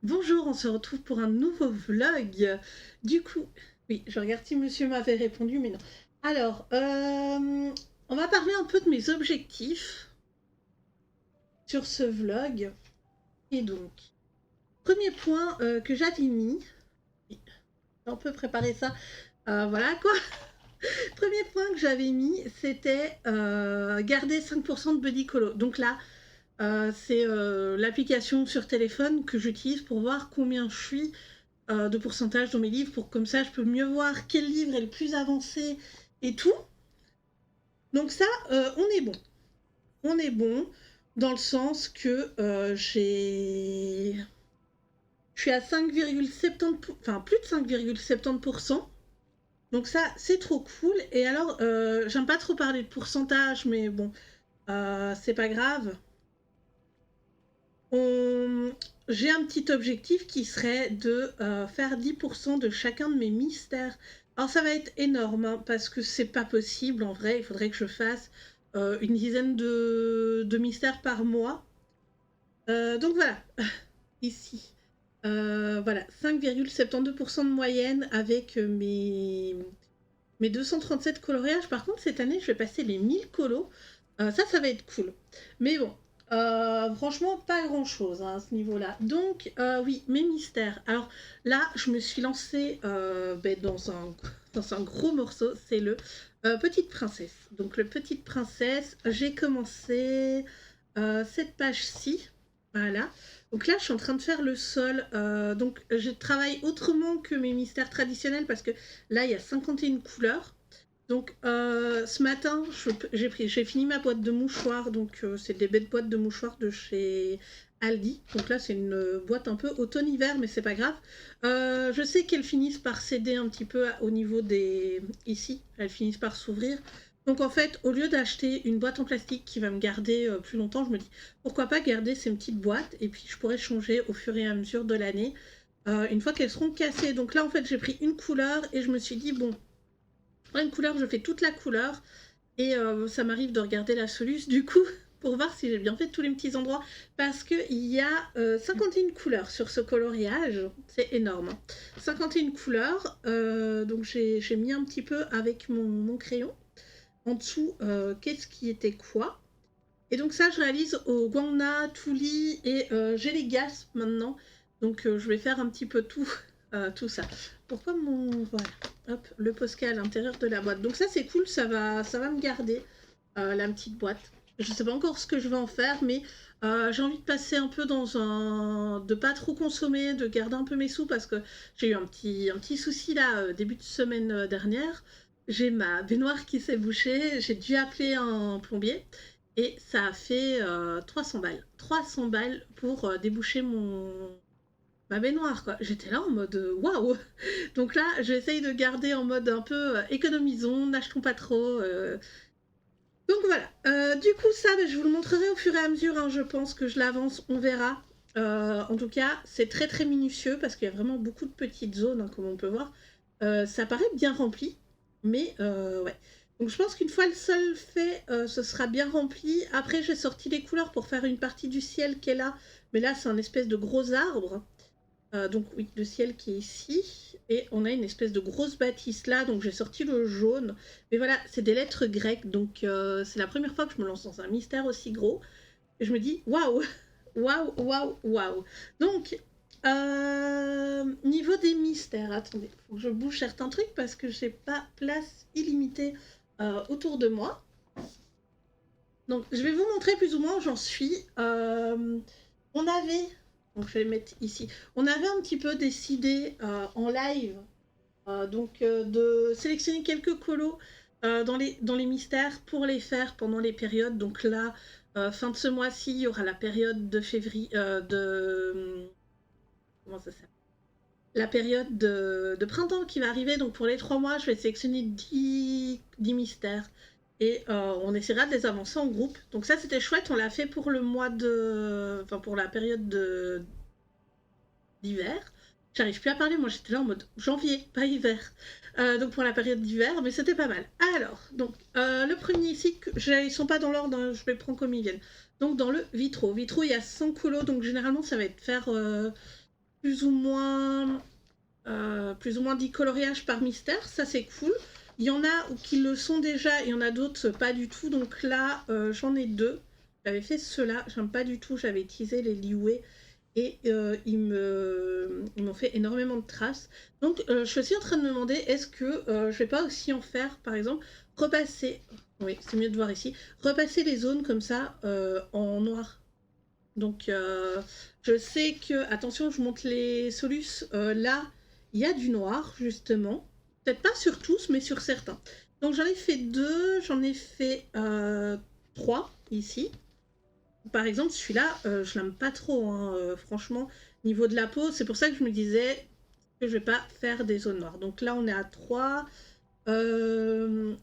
Bonjour, on se retrouve pour un nouveau vlog. Du coup, oui, je regarde si monsieur m'avait répondu, mais non. Alors, on va parler un peu de mes objectifs sur ce vlog. Et donc, premier point que j'avais mis, oui, on peut préparer ça, voilà quoi. Premier point que j'avais mis, c'était garder 5% de body colo. Donc là, c'est l'application sur téléphone que j'utilise pour voir combien je suis de pourcentage dans mes livres, pour comme ça je peux mieux voir quel livre est le plus avancé et tout. Donc ça, on est bon. On est bon dans le sens que je suis à 5,70, enfin plus de 5,70%. Donc ça, c'est trop cool. Et alors, j'aime pas trop parler de pourcentage, mais bon, c'est pas grave. J'ai un petit objectif qui serait de faire 10% de chacun de mes mystères. Alors ça va être énorme, hein, parce que c'est pas possible en vrai, il faudrait que je fasse une dizaine de mystères par mois. Donc voilà, ici. Voilà, 5,72% de moyenne avec mes 237 coloriages. Par contre, cette année, je vais passer les 1000 colos. Ça va être cool. Mais bon, franchement, pas grand-chose hein, à ce niveau-là. Donc, oui, mes mystères. Alors là, je me suis lancée dans un gros morceau. C'est le Petite Princesse. Donc, le Petite Princesse, j'ai commencé cette page-ci. Voilà. Donc là, je suis en train de faire le sol. Donc, je travaille autrement que mes mystères traditionnels parce que là, il y a 51 couleurs. Donc, ce matin, j'ai fini ma boîte de mouchoirs. Donc, c'est des belles boîtes de mouchoirs de chez Aldi. Donc là, c'est une boîte un peu automne-hiver, mais c'est pas grave. Je sais qu'elles finissent par céder un petit peu au niveau des... Ici, elles finissent par s'ouvrir. Donc en fait, au lieu d'acheter une boîte en plastique qui va me garder plus longtemps, je me dis pourquoi pas garder ces petites boîtes et puis je pourrais changer au fur et à mesure de l'année une fois qu'elles seront cassées. Donc là en fait j'ai pris une couleur et je me suis dit bon, je prends une couleur, je fais toute la couleur et ça m'arrive de regarder la soluce du coup pour voir si j'ai bien fait tous les petits endroits parce qu'il y a 51 couleurs sur ce coloriage, c'est énorme. 51 couleurs, donc j'ai mis un petit peu avec mon crayon en dessous qu'est-ce qui était quoi. Et donc ça, je réalise au guana, Tuli et j'ai les gaz maintenant. Donc je vais faire un petit peu tout, tout ça. Pourquoi mon... Voilà, hop, le Posca à l'intérieur de la boîte. Donc ça, c'est cool, ça va me garder la petite boîte. Je ne sais pas encore ce que je vais en faire, mais j'ai envie de passer un peu dans un... de pas trop consommer, de garder un peu mes sous parce que j'ai eu un petit souci là, début de semaine dernière. J'ai ma baignoire qui s'est bouchée, j'ai dû appeler un plombier et ça a fait 300 balles. 300 balles pour déboucher ma baignoire, quoi. J'étais là en mode waouh! Donc là, j'essaye de garder en mode un peu économisons, n'achetons pas trop. Donc voilà. Du coup, ça, je vous le montrerai au fur et à mesure. Hein, je pense que je l'avance, on verra. En tout cas, c'est très très minutieux parce qu'il y a vraiment beaucoup de petites zones, hein, comme on peut voir. Ça paraît bien rempli, mais ouais. Donc je pense qu'une fois le sol fait, ce sera bien rempli. Après, j'ai sorti les couleurs pour faire une partie du ciel qui est là. Mais là, c'est un espèce de gros arbre. Donc oui, le ciel qui est ici. Et on a une espèce de grosse bâtisse là. Donc j'ai sorti le jaune. Mais voilà, c'est des lettres grecques. Donc c'est la première fois que je me lance dans un mystère aussi gros. Et je me dis, waouh, waouh, waouh, waouh. Donc, niveau des mystères, attendez, faut que je bouge certains trucs parce que j'ai pas place illimitée autour de moi. Donc, je vais vous montrer plus ou moins où j'en suis. On avait, donc je vais mettre ici, on avait un petit peu décidé en live de sélectionner quelques colos dans les mystères pour les faire pendant les périodes. Donc là, fin de ce mois-ci, il y aura la période de février, comment ça s'appelle, la période de printemps qui va arriver. Donc pour les 3 mois, je vais sélectionner 10 mystères. Et on essaiera de les avancer en groupe. Donc ça, c'était chouette. On l'a fait pour le mois de... Enfin, pour la période d'hiver. J'arrive plus à parler, moi j'étais là en mode janvier, pas hiver. Donc pour la période d'hiver, mais c'était pas mal. Alors, donc le premier ici, ils sont pas dans l'ordre, hein, je les prends comme ils viennent. Donc dans le vitro. Vitro, il y a 100 colos, donc généralement ça va être faire plus ou moins, plus ou moins 10 coloriages par mystère, ça c'est cool. Il y en a qui le sont déjà, il y en a d'autres pas du tout, donc là j'en ai deux. J'avais fait ceux-là, j'aime pas du tout, j'avais utilisé les Liwé et ils m'ont fait énormément de traces. Donc je suis aussi en train de me demander, est-ce que je vais pas aussi en faire, par exemple, repasser, oui c'est mieux de voir ici, repasser les zones comme ça en noir. Donc je sais que, attention je monte les solus, là il y a du noir justement, peut-être pas sur tous mais sur certains. Donc j'en ai fait deux, j'en ai fait trois ici. Par exemple, celui-là, je l'aime pas trop, hein, franchement, niveau de la peau. C'est pour ça que je me disais que je vais pas faire des zones noires. Donc là, on est à 3, 4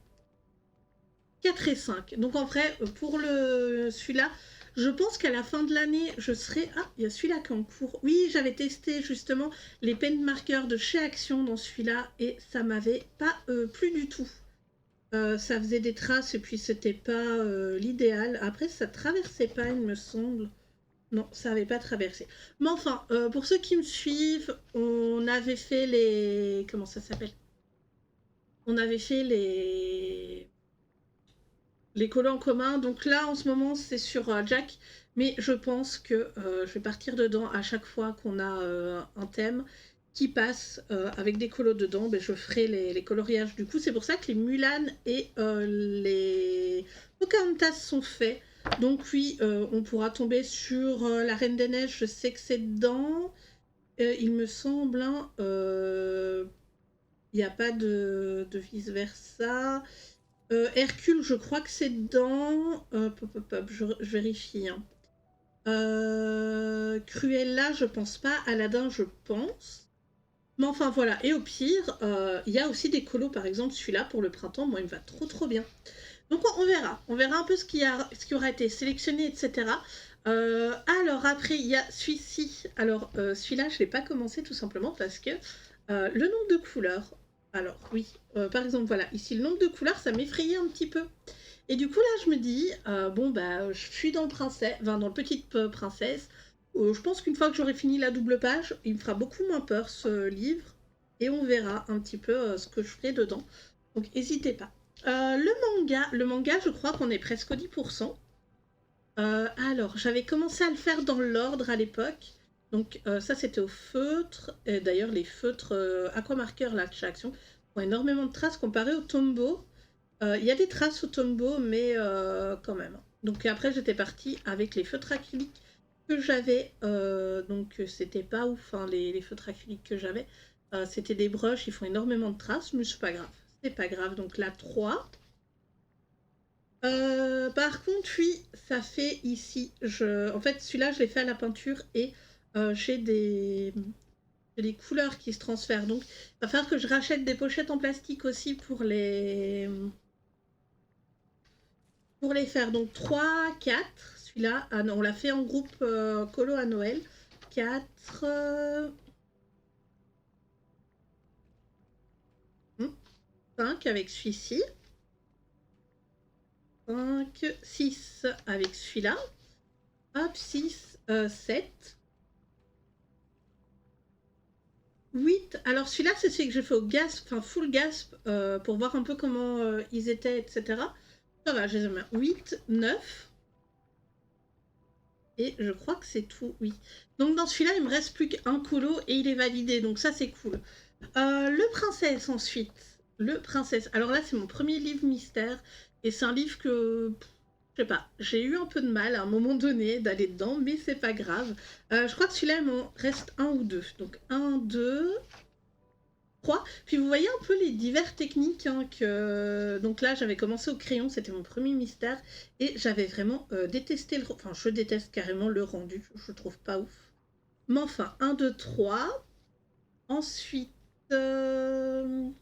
et 5. Donc en vrai, pour celui-là, je pense qu'à la fin de l'année, je serai... Ah, il y a celui-là qui est en cours. Oui, j'avais testé justement les pen markers de chez Action dans celui-là et ça m'avait pas plu du tout. Ça faisait des traces et puis c'était pas l'idéal. Après, ça traversait pas, il me semble. Non, ça n'avait pas traversé. Mais enfin, pour ceux qui me suivent, on avait fait les... Comment ça s'appelle? On avait fait les colos en commun. Donc là, en ce moment, c'est sur Jack. Mais je pense que je vais partir dedans à chaque fois qu'on a un thème qui passe avec des colos dedans. Ben, je ferai les coloriages du coup. C'est pour ça que les Mulan et les Pocahontas sont faits. Donc oui, on pourra tomber sur la Reine des Neiges. Je sais que c'est dedans. Il me semble, hein, il n'y a pas de vice-versa. Hercule, je crois que c'est dans... je vérifie. Hein. Cruella, je pense pas. Aladdin, je pense. Mais enfin, voilà. Et au pire, il y a aussi des colos, par exemple, celui-là, pour le printemps. Moi, il me va trop, trop bien. Donc, on verra. On verra un peu ce qui aura été sélectionné, etc. Alors, après, il y a celui-ci. Alors, celui-là, je ne l'ai pas commencé tout simplement parce que le nombre de couleurs... Alors oui, par exemple, voilà, ici le nombre de couleurs, ça m'effrayait un petit peu. Et du coup là, je me dis, bon bah, je suis dans le princesse, enfin dans le petite princesse. Je pense qu'une fois que j'aurai fini la double page, il me fera beaucoup moins peur ce livre. Et on verra un petit peu ce que je ferai dedans. Donc n'hésitez pas. Le manga, je crois qu'on est presque au 10%. Alors, j'avais commencé à le faire dans l'ordre à l'époque. Donc ça c'était au feutre. Et d'ailleurs les feutres aquamarqueurs là de chez Action ont énormément de traces comparé au Tombow. Il y a des traces au Tombow mais quand même. Donc après j'étais partie avec les feutres acryliques que j'avais. Donc c'était pas ouf hein, les feutres acryliques que j'avais. C'était des brushes, ils font énormément de traces mais c'est pas grave. C'est pas grave. Donc là 3. Par contre, oui, ça fait ici. En fait, celui-là, je l'ai fait à la peinture et j'ai des couleurs qui se transfèrent. Donc, il va falloir que je rachète des pochettes en plastique aussi pour les faire. Donc, 3, 4. Celui-là, ah non, on l'a fait en groupe colo à Noël. 4, 5 avec celui-ci. 5, 6 avec celui-là. Hop, 6, 7. 8. Alors celui-là, c'est celui que j'ai fait au gasp, enfin full gasp, pour voir un peu comment ils étaient, etc. Ça va, je les aime bien. 8, 9. Et je crois que c'est tout, oui. Donc dans celui-là, il me reste plus qu'un colo et il est validé, donc ça c'est cool. Le Princesse ensuite. Le Princesse. Alors là, c'est mon premier livre mystère. Et c'est un livre que... Je sais pas, j'ai eu un peu de mal à un moment donné d'aller dedans, mais c'est pas grave. Je crois que celui-là, il m'en reste un ou deux. Donc 1, 2, 3. Puis vous voyez un peu les diverses techniques hein, que... Donc là, j'avais commencé au crayon, c'était mon premier mystère. Et j'avais vraiment détesté le... Enfin, je déteste carrément le rendu, je trouve pas ouf. Mais enfin, 1, 2, 3. Ensuite, 4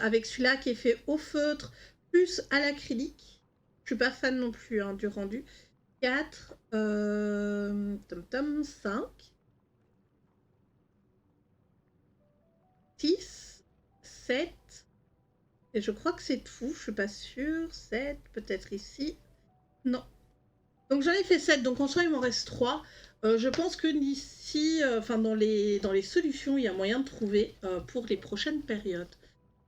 avec celui-là qui est fait au feutre, plus à l'acrylique. Je suis pas fan non plus hein, du rendu. 4, 5, 6, 7, et je crois que c'est tout, je suis pas sûre, 7, peut-être ici, non. Donc j'en ai fait 7, donc en soi il m'en reste 3. Je pense que d'ici, enfin dans les solutions, il y a moyen de trouver pour les prochaines périodes.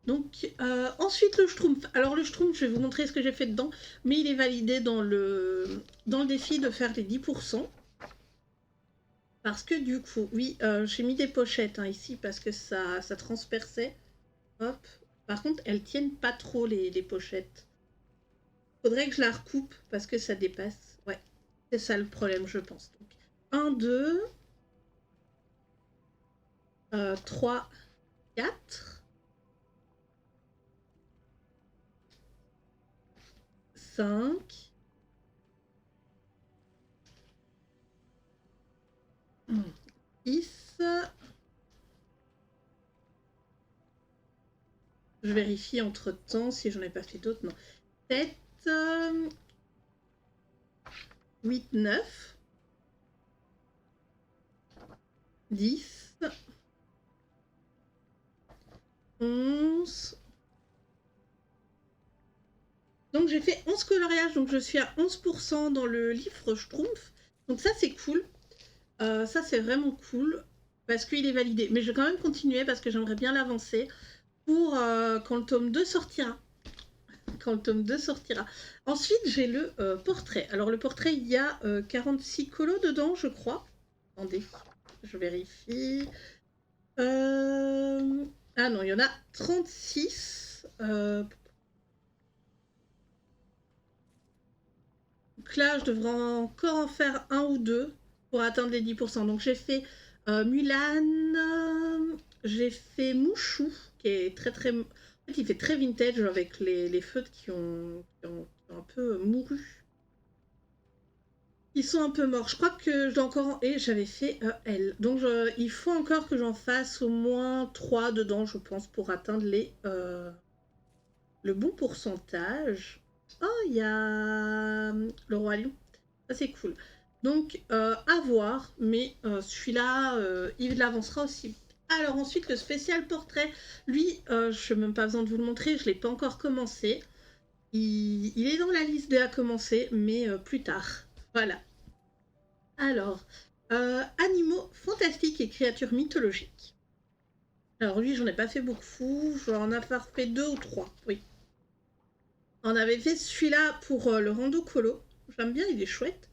Donc ensuite le Schtroumpf. Alors le Schtroumpf, je vais vous montrer ce que j'ai fait dedans, mais il est validé dans le défi de faire les 10%. Parce que du coup, oui, j'ai mis des pochettes hein, ici parce que ça transperçait. Hop. Par contre, elles tiennent pas trop les pochettes. Faudrait que je la recoupe parce que ça dépasse. Ouais, c'est ça le problème, je pense. Donc, 1, 2, 3, 4, 5, 6. Je vérifie entre temps si j'en ai pas fait d'autres. Non. 7, 8, 9, 10, 11. Donc j'ai fait 11 coloriages, donc je suis à 11% dans le livre Schtroumpf. Donc ça c'est cool. Ça c'est vraiment cool parce qu'il est validé. Mais je vais quand même continuer parce que j'aimerais bien l'avancer pour quand le tome 2 sortira. Quand le tome 2 sortira. Ensuite j'ai le portrait. Alors le portrait, il y a 46 colos dedans je crois. Attendez, je vérifie. Ah non, il y en a 36. Donc là, je devrais encore en faire un ou deux pour atteindre les 10%. Donc j'ai fait Mulan, j'ai fait Mouchou, qui est très très... En fait, il fait très vintage avec les feutres qui ont un peu mouru. Ils sont un peu morts. Je crois que je dois encore... Et j'avais fait Elle. Donc il faut encore que j'en fasse au moins 3 dedans, je pense, pour atteindre le bon pourcentage. Oh, il y a le Roi Lion. Ça, c'est cool. Donc, à voir, mais celui-là, il avancera aussi. Alors, ensuite, le spécial portrait, lui, je n'ai même pas besoin de vous le montrer, je ne l'ai pas encore commencé. Il est dans la liste à commencer, mais plus tard. Voilà. Alors, animaux fantastiques et créatures mythologiques. Alors, lui, j'en ai pas fait beaucoup, j'en ai fait 2 ou 3, oui. On avait fait celui-là pour le rando colo. J'aime bien, il est chouette.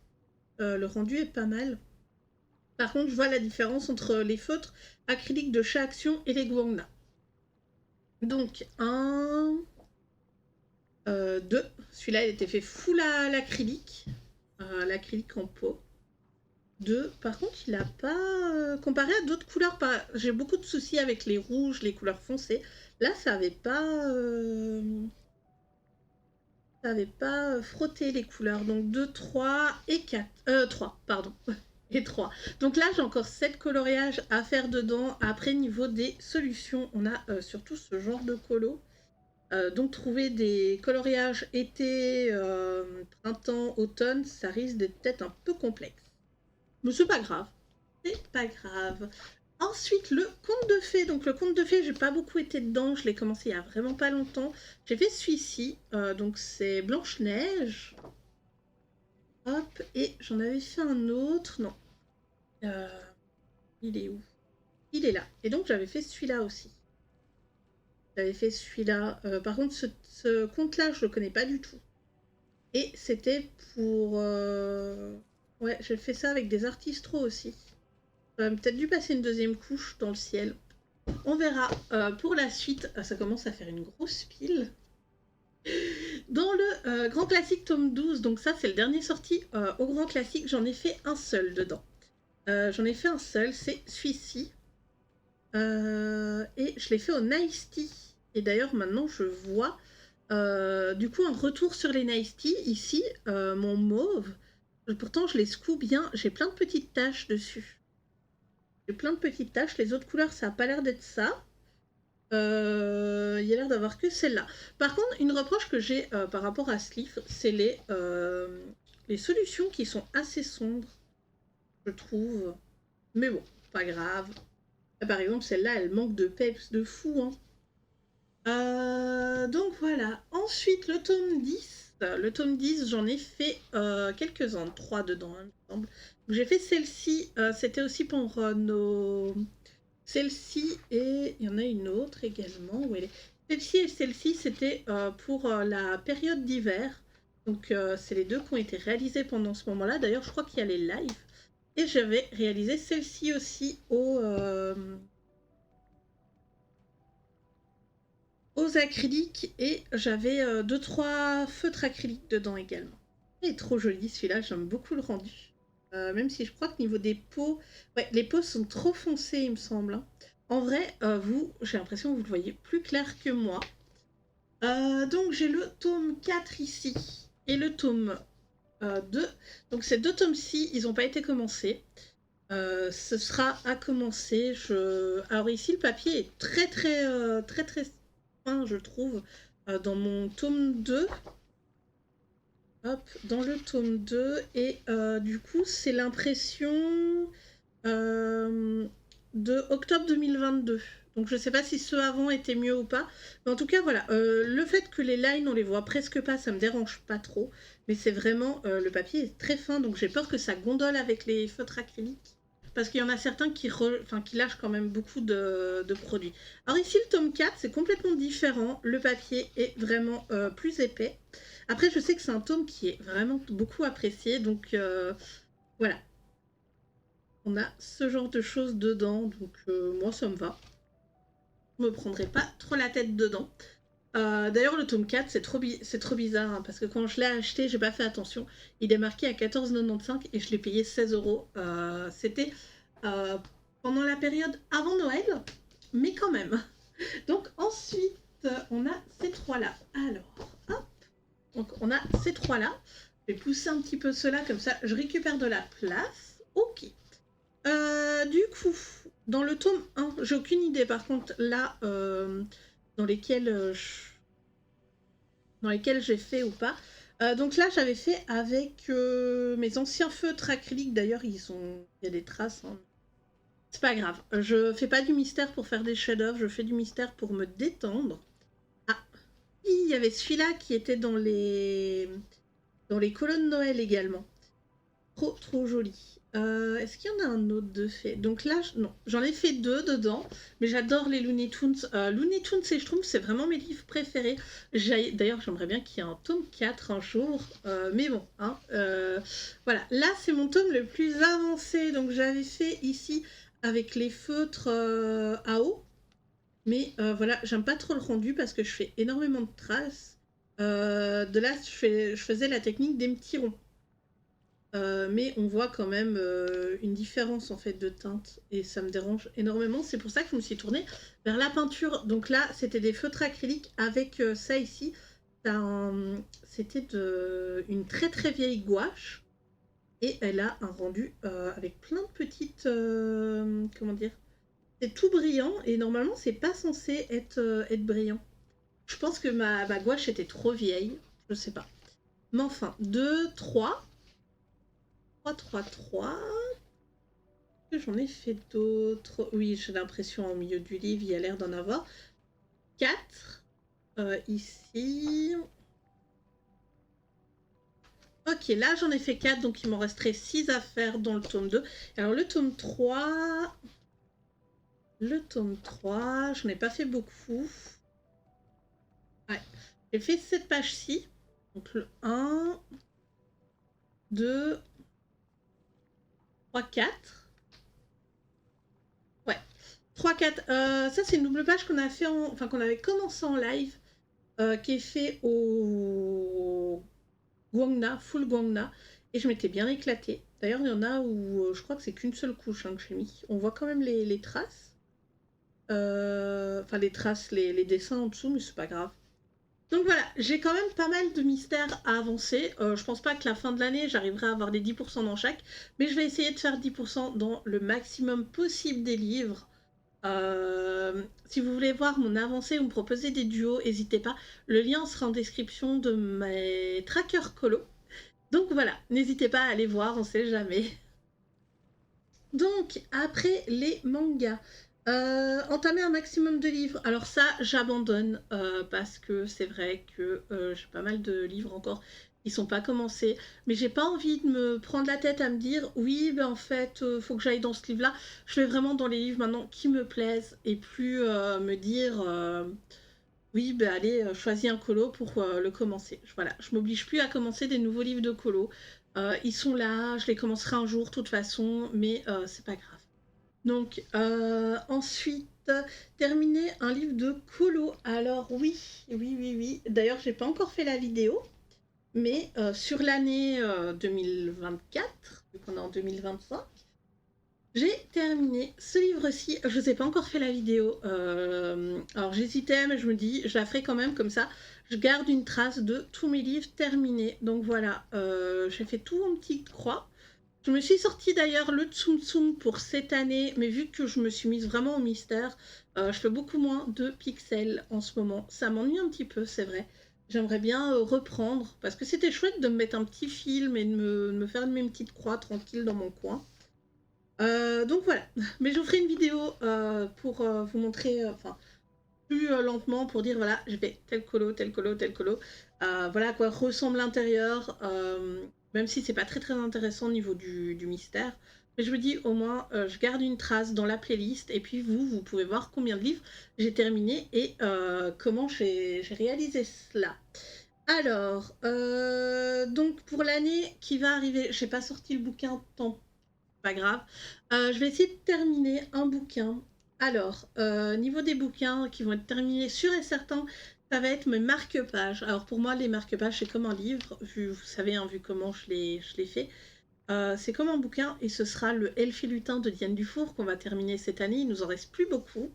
Le rendu est pas mal. Par contre, je vois la différence entre les feutres acryliques de chat Action et les Guangna. Donc, 1, 2. Celui-là, il était fait full à l'acrylique. L'acrylique en peau. 2. Par contre, il n'a pas... comparé à d'autres couleurs, j'ai beaucoup de soucis avec les rouges, les couleurs foncées. Là, ça n'avait pas... Ça n'avait pas frotté les couleurs. Donc 2, 3 et 4. 3, pardon. Et 3. Donc là, j'ai encore 7 coloriages à faire dedans. Après, niveau des solutions, on a surtout ce genre de colo. Donc trouver des coloriages été, printemps, automne, ça risque d'être peut-être un peu complexe. Mais c'est pas grave. C'est pas grave. Ensuite, le conte de fées. Donc le conte de fées, j'ai pas beaucoup été dedans. Je l'ai commencé il y a vraiment pas longtemps. J'ai fait celui-ci. Donc c'est Blanche-Neige. Hop. Et j'en avais fait un autre. Non. Il est où? Il est là. Et donc j'avais fait celui-là aussi. J'avais fait celui-là. Par contre, ce conte-là, je le connais pas du tout. Et c'était pour... Ouais, j'ai fait ça avec des artistres aussi. J'aurais peut-être dû passer une deuxième couche dans le ciel. On verra. Pour la suite, ça commence à faire une grosse pile. Dans le Grand Classique tome 12, donc ça c'est le dernier sorti au Grand Classique, j'en ai fait un seul dedans. J'en ai fait un seul, c'est celui-ci. Et je l'ai fait au Nice Tea. Et d'ailleurs maintenant je vois du coup un retour sur les Nice Tea. Ici, mon mauve, pourtant je les secoue bien, j'ai plein de petites taches dessus. J'ai plein de petites taches, les autres couleurs ça n'a pas l'air d'être ça. Il y a l'air d'avoir que celle-là. Par contre, une reproche que j'ai par rapport à ce livre, c'est les solutions qui sont assez sombres, je trouve. Mais bon, pas grave. Par exemple, celle-là, elle manque de peps de fou. Hein. Donc voilà. Ensuite, le tome 10. Le tome 10, j'en ai fait quelques-uns, 3 dedans, hein, il me semble. J'ai fait celle-ci, c'était aussi pour nos... Celle-ci et il y en a une autre également. Où elle est... Celle-ci et celle-ci, c'était pour la période d'hiver. Donc c'est les deux qui ont été réalisés pendant ce moment-là. D'ailleurs, je crois qu'il y a les lives. Et j'avais réalisé celle-ci aussi aux acryliques. Et j'avais 2-3 feutres acryliques dedans également. Il est trop joli celui-là, j'aime beaucoup le rendu. Même si je crois que niveau des peaux... Ouais, les peaux sont trop foncées, il me semble, hein. En vrai, j'ai l'impression que vous le voyez plus clair que moi. Donc j'ai le tome 4 ici et le tome 2. Donc ces deux tomes-ci, ils n'ont pas été commencés. Ce sera à commencer. Alors ici, le papier est très fin, je trouve. Dans mon tome 2. Hop, dans le tome 2. Et du coup, c'est l'impression de octobre 2022. Donc je sais pas si ceux avant étaient mieux ou pas. Mais en tout cas, voilà. Le fait que les lines, on les voit presque pas, ça me dérange pas trop. Mais c'est vraiment... le papier est très fin, donc j'ai peur que ça gondole avec les feutres acryliques. Parce qu'il y en a certains qui lâchent quand même beaucoup de produits. Alors ici, le tome 4, c'est complètement différent. Le papier est vraiment plus épais. Après, je sais que c'est un tome qui est vraiment beaucoup apprécié. Donc voilà. On a ce genre de choses dedans. Donc moi, ça me va. Je me prendrai pas trop la tête dedans. D'ailleurs, le tome 4, c'est trop bizarre, hein, parce que quand je l'ai acheté, j'ai pas fait attention. Il est marqué à 14,95 et je l'ai payé 16 euros. C'était pendant la période avant Noël, mais quand même. Donc ensuite, on a ces trois-là. Alors, hop. Donc on a ces trois-là. Je vais pousser un petit peu ceux-là, comme ça, je récupère de la place. Ok. Du coup, dans le tome 1, j'ai aucune idée, par contre, là, dans lesquels j'ai fait ou pas. Donc là, j'avais fait avec mes anciens feutres acryliques. D'ailleurs, il y a des traces. Hein. C'est pas grave. Je fais pas du mystère pour faire des chefs-d'œuvre. Je fais du mystère pour me détendre. Ah, il y avait celui-là qui était dans les colonnes de Noël également. Trop joli. Est-ce qu'il y en a un autre de fait? Donc là, non, j'en ai fait 2 dedans, mais j'adore les Looney Tunes. Looney Tunes et Schtroumpfs, c'est vraiment mes livres préférés. D'ailleurs, j'aimerais bien qu'il y ait un tome 4 un jour, mais bon, hein, voilà. Là, c'est mon tome le plus avancé, donc j'avais fait ici avec les feutres à eau, mais voilà, j'aime pas trop le rendu parce que je fais énormément de traces. De là, je faisais la technique des petits ronds. Mais on voit quand même une différence en fait de teinte et ça me dérange énormément. C'est pour ça que je me suis tournée vers la peinture. Donc là, c'était des feutres acryliques avec ça ici. C'était une très vieille gouache et elle a un rendu avec plein de petites... comment dire? C'est tout brillant et normalement, c'est pas censé être brillant. Je pense que ma gouache était trop vieille. Je sais pas. Mais enfin, 2, 3... 3. J'en ai fait d'autres. Oui, j'ai l'impression au milieu du livre, il y a l'air d'en avoir. 4. Ici. Ok, là j'en ai fait 4, donc il m'en resterait 6 à faire dans le tome 2. Alors le tome 3... j'en ai pas fait beaucoup. Ouais, j'ai fait cette page-ci. Donc le 1, 2, 3, 4. Ouais, 3, 4. Ça, c'est une double page qu'on a fait qu'on avait commencé en live, qui est fait au Guangna, full Guangna. Et je m'étais bien éclatée. D'ailleurs, il y en a où je crois que c'est qu'une seule couche que j'ai mis. On voit quand même les traces. Enfin, les traces, les dessins en dessous, mais c'est pas grave. Donc voilà, j'ai quand même pas mal de mystères à avancer. Je pense pas que la fin de l'année, j'arriverai à avoir les 10% dans chaque. Mais je vais essayer de faire 10% dans le maximum possible des livres. Si vous voulez voir mon avancée ou me proposer des duos, n'hésitez pas. Le lien sera en description de mes trackers colo. Donc voilà, n'hésitez pas à aller voir, on sait jamais. Donc, après les mangas, Entamer un maximum de livres. Alors ça, j'abandonne, parce que c'est vrai que, j'ai pas mal de livres encore qui sont pas commencés. Mais j'ai pas envie de me prendre la tête à me dire: «Oui, ben, en fait, faut que j'aille dans ce livre-là». Je vais vraiment dans les livres maintenant qui me plaisent et plus, me dire, «Oui, ben, allez, choisis un colo pour, le commencer». Voilà, je m'oblige plus à commencer des nouveaux livres de colo. Ils sont là, je les commencerai un jour de toute façon, mais, c'est pas grave. Donc, ensuite, terminer un livre de colo. Alors oui, oui, oui, oui. D'ailleurs, j'ai pas encore fait la vidéo, mais sur l'année 2024, vu qu'on est en 2025, j'ai terminé ce livre-ci. Je n'ai pas encore fait la vidéo. Alors j'hésitais, mais je me dis, je la ferai quand même comme ça. Je garde une trace de tous mes livres terminés. Donc voilà, j'ai fait tout en petite croix. Je me suis sortie d'ailleurs le Tsum Tsum pour cette année, mais vu que je me suis mise vraiment au mystère, je fais beaucoup moins de pixels en ce moment. Ça m'ennuie un petit peu, c'est vrai. J'aimerais bien reprendre, parce que c'était chouette de me mettre un petit film et de me faire mes petites croix tranquille dans mon coin. Donc voilà, mais je vous ferai une vidéo pour vous montrer, enfin, plus lentement pour dire voilà, j'ai fait tel colo, tel colo, tel colo. Voilà à quoi ressemble l'intérieur, même si c'est pas très très intéressant au niveau du mystère. Mais je me dis au moins, je garde une trace dans la playlist et puis vous pouvez voir combien de livres j'ai terminé et comment j'ai réalisé cela. Alors, donc pour l'année qui va arriver, j'ai pas sorti le bouquin, tant pas grave. Je vais essayer de terminer un bouquin. Alors, niveau des bouquins qui vont être terminés, sûr et certain, ça va être mes marque-pages. Alors pour moi, les marque-pages, c'est comme un livre, vu, vous savez, hein, vu comment je l'ai fait. C'est comme un bouquin et ce sera le Elfe et Lutin de Diane Dufour qu'on va terminer cette année. Il nous en reste plus beaucoup.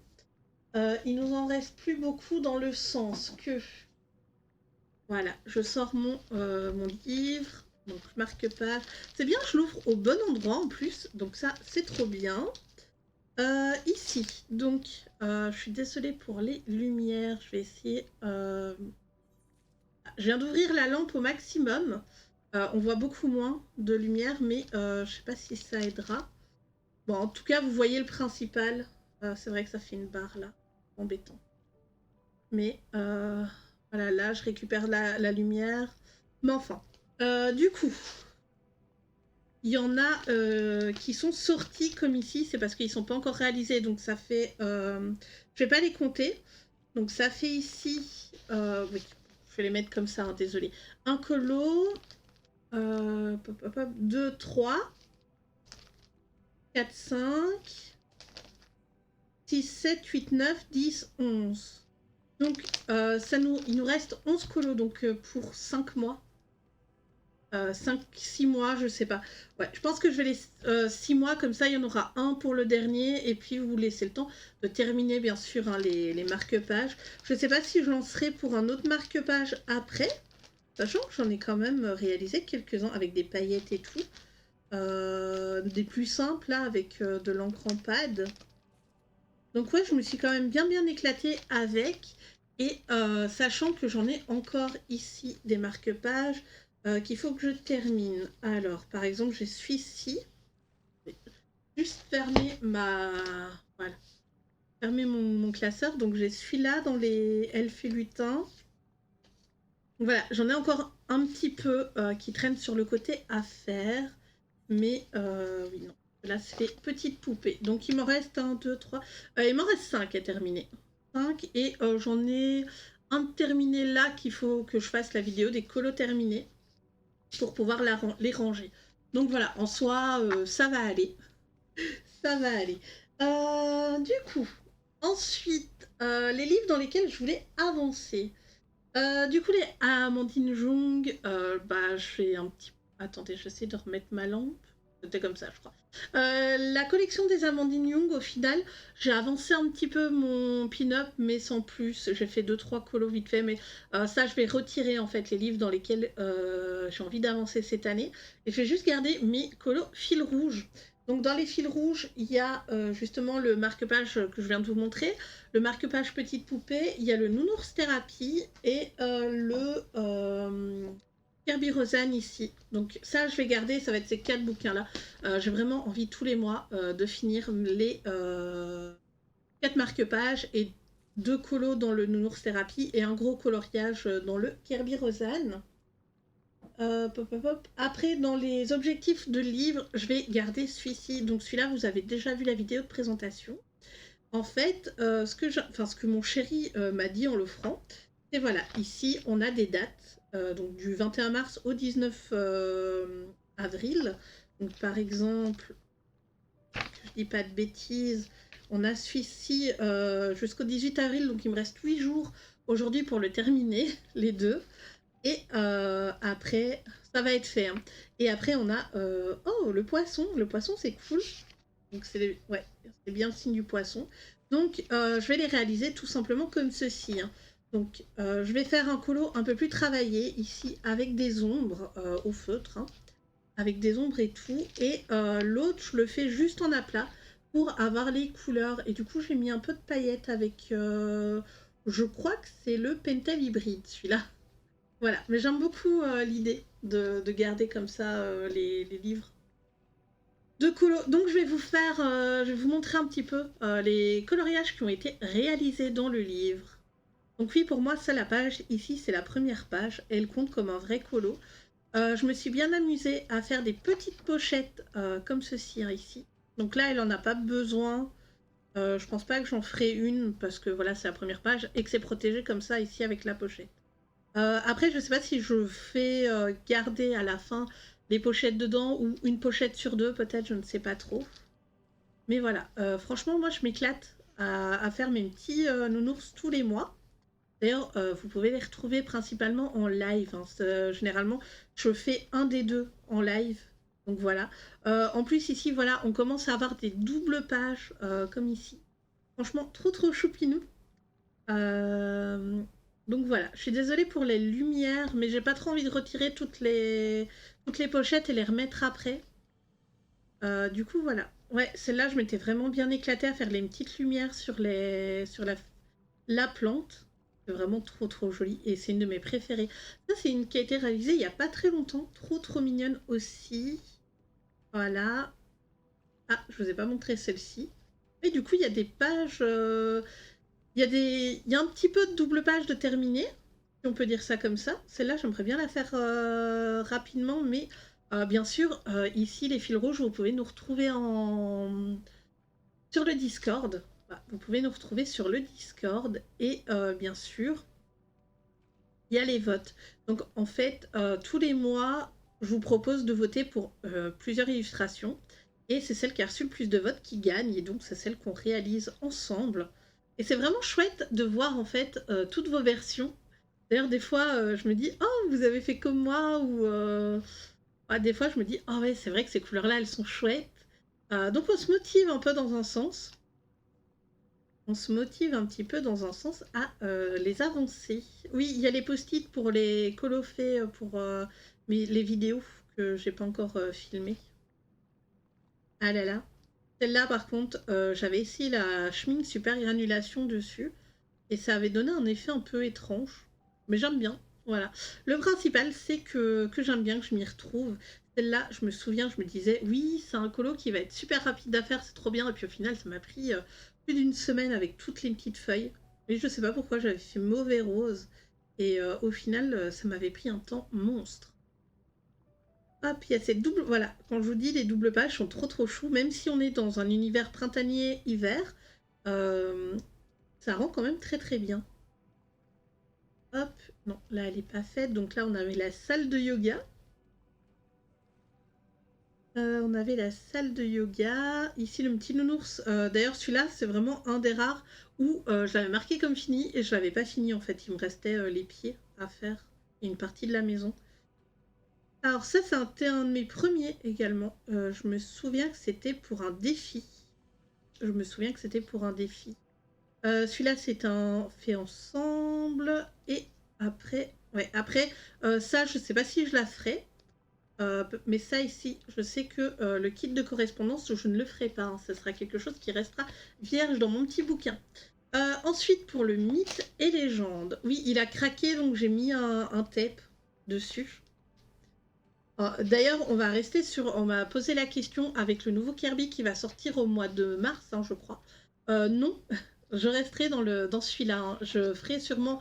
Il nous en reste plus beaucoup dans le sens que, voilà, je sors mon livre, donc marque-page. C'est bien, je l'ouvre au bon endroit en plus, donc ça, c'est trop bien. Ici, donc, je suis désolée pour les lumières, je vais essayer... Je viens d'ouvrir la lampe au maximum. On voit beaucoup moins de lumière, mais je sais pas si ça aidera. Bon, en tout cas, vous voyez le principal. C'est vrai que ça fait une barre là, embêtant. Mais voilà, là, je récupère la lumière. Mais enfin, du coup, il y en a qui sont sortis comme ici, c'est parce qu'ils ne sont pas encore réalisés, donc ça fait... je ne vais pas les compter. Donc ça fait ici... oui, je vais les mettre comme ça, hein, désolé. Un colo, 2, 3, 4, 5, 6, 7, 8, 9, 10, 11. Donc il nous reste 11 colos donc, pour 5 mois. 5-6 mois, je sais pas. Ouais, je pense que je vais les 6 mois, comme ça il y en aura un pour le dernier, et puis vous laissez le temps de terminer bien sûr, hein, les marque-pages. Je sais pas si je lancerai pour un autre marque-page après, sachant que j'en ai quand même réalisé quelques-uns avec des paillettes et tout. Des plus simples là, avec de l'encre en pad. Donc ouais, je me suis quand même bien éclatée avec. Et sachant que j'en ai encore ici des marque-pages qu'il faut que je termine. Alors, par exemple, je suis ici. Juste fermer voilà. Fermer mon classeur. Donc, j'ai celui-là dans les elfes et lutins. Voilà, j'en ai encore un petit peu qui traîne sur le côté à faire. Mais oui, non. Là, c'est les petites poupées. Donc, il m'en reste 1, 2, 3. Il m'en reste 5 à terminer. 5. Et j'en ai un terminé là qu'il faut que je fasse la vidéo des colos terminés pour pouvoir les ranger. Donc voilà, en soi, ça va aller. Ça va aller. Du coup, ensuite, les livres dans lesquels je voulais avancer. Du coup, les Amandine Jung, bah, je fais un petit... Attendez, j'essaie de remettre ma lampe. C'était comme ça, je crois. La collection des Amandine Young, au final, j'ai avancé un petit peu mon pin-up, mais sans plus. J'ai fait 2-3 colos vite fait, mais ça, je vais retirer en fait les livres dans lesquels j'ai envie d'avancer cette année. Et je vais juste garder mes colos fil rouge. Donc dans les fils rouges, il y a justement le marque-page que je viens de vous montrer, le marque-page petite poupée, il y a le nounours thérapie et le Kirby Rosanne ici. Donc ça, je vais garder, ça va être ces 4 bouquins-là. J'ai vraiment envie tous les mois de finir 4 marque-pages et 2 colos dans le Nounours Thérapie et un gros coloriage dans le Kirby Rosanne. Pop, pop, pop. Après, dans les objectifs de livre, je vais garder celui-ci. Donc celui-là, vous avez déjà vu la vidéo de présentation. En fait, ce que mon chéri m'a dit en l'offrant, c'est voilà, ici, on a des dates, donc du 21 mars au 19 avril. Donc par exemple, que je dis pas de bêtises, on a celui-ci jusqu'au 18 avril, donc il me reste 8 jours aujourd'hui pour le terminer, les deux. Et après, ça va être fait. Hein. Et après, on a... oh, le poisson. Le poisson, c'est cool. Donc, c'est ouais, c'est bien le signe du poisson. Donc, je vais les réaliser tout simplement comme ceci. Hein. Donc, je vais faire un colo un peu plus travaillé ici avec des ombres au feutre. Hein, avec des ombres et tout. Et l'autre, je le fais juste en aplat pour avoir les couleurs. Et du coup, j'ai mis un peu de paillettes avec... je crois que c'est le Pentel hybride, celui-là. Voilà, mais j'aime beaucoup l'idée de garder comme ça les livres de colo. Donc je vais vous faire, je vais vous montrer un petit peu les coloriages qui ont été réalisés dans le livre. Donc oui, pour moi, c'est la page. Ici, c'est la première page. Elle compte comme un vrai colo. Je me suis bien amusée à faire des petites pochettes comme ceci, hein, ici. Donc là, elle n'en a pas besoin. Je pense pas que j'en ferai une parce que voilà, c'est la première page et que c'est protégé comme ça ici avec la pochette. Après, je sais pas si je fais garder à la fin les pochettes dedans ou une pochette sur deux, peut-être, je ne sais pas trop. Mais voilà, franchement, moi, je m'éclate à faire mes petits nounours tous les mois. D'ailleurs, vous pouvez les retrouver principalement en live. Hein. Généralement, je fais un des deux en live. Donc voilà. En plus, ici, voilà, on commence à avoir des doubles pages, comme ici. Franchement, trop choupinou. Donc voilà, je suis désolée pour les lumières, mais j'ai pas trop envie de retirer toutes les pochettes et les remettre après. Du coup, voilà. Ouais, celle-là, je m'étais vraiment bien éclatée à faire les petites lumières sur la plante. C'est vraiment trop joli et c'est une de mes préférées. Ça, c'est une qui a été réalisée il y a pas très longtemps. Trop mignonne aussi. Voilà. Ah, je vous ai pas montré celle-ci. Et du coup, il y a des pages... il y a un petit peu de double page de terminé, si on peut dire ça comme ça. Celle-là, j'aimerais bien la faire rapidement, mais bien sûr, ici, les fils rouges, vous pouvez nous retrouver sur le Discord. Vous pouvez nous retrouver sur le Discord et bien sûr, il y a les votes. Donc en fait, tous les mois, je vous propose de voter pour plusieurs illustrations et c'est celle qui a reçu le plus de votes qui gagne et donc c'est celle qu'on réalise ensemble. Et c'est vraiment chouette de voir en fait toutes vos versions. D'ailleurs, des fois, je me dis oh, vous avez fait comme moi ou des fois, je me dis oh ouais, c'est vrai que ces couleurs-là, elles sont chouettes. Donc on se motive un peu dans un sens. On se motive un petit peu dans un sens à les avancer. Oui, il y a les post-it pour les colofés pour les vidéos que j'ai pas encore filmées. Ah là là. Celle-là, par contre, j'avais essayé la Schmink Super Granulation dessus et ça avait donné un effet un peu étrange. Mais j'aime bien, voilà. Le principal, c'est que j'aime bien, que je m'y retrouve. Celle-là, je me souviens, je me disais, oui, c'est un colo qui va être super rapide à faire, c'est trop bien. Et puis au final, ça m'a pris plus d'une semaine avec toutes les petites feuilles. Mais je sais pas pourquoi j'avais fait mauvais rose. Et au final, ça m'avait pris un temps monstre. Hop, il y a cette double... Voilà, quand je vous dis, les doubles pages sont trop chou. Même si on est dans un univers printanier-hiver, ça rend quand même très bien. Hop, non, là, elle n'est pas faite. Donc là, on avait la salle de yoga. On avait la salle de yoga. Ici, le petit nounours. D'ailleurs, celui-là, c'est vraiment un des rares où je l'avais marqué comme fini et je l'avais pas fini, en fait. Il me restait les pieds à faire et une partie de la maison. Alors ça, c'était un de mes premiers également. Je me souviens que c'était pour un défi. Celui-là, c'est un fait ensemble. Et après, ouais, après ça, je sais pas si je la ferai. Mais ça ici, je sais que le kit de correspondance, je ne le ferai pas. Hein. Ce sera quelque chose qui restera vierge dans mon petit bouquin. Ensuite, pour le mythe et légende. Oui, il a craqué, donc j'ai mis un tape dessus. D'ailleurs, on va rester sur... On m'a posé la question avec le nouveau Kirby qui va sortir au mois de mars, hein, je crois. Non, Je resterai dans celui-là, hein. Je ferai sûrement,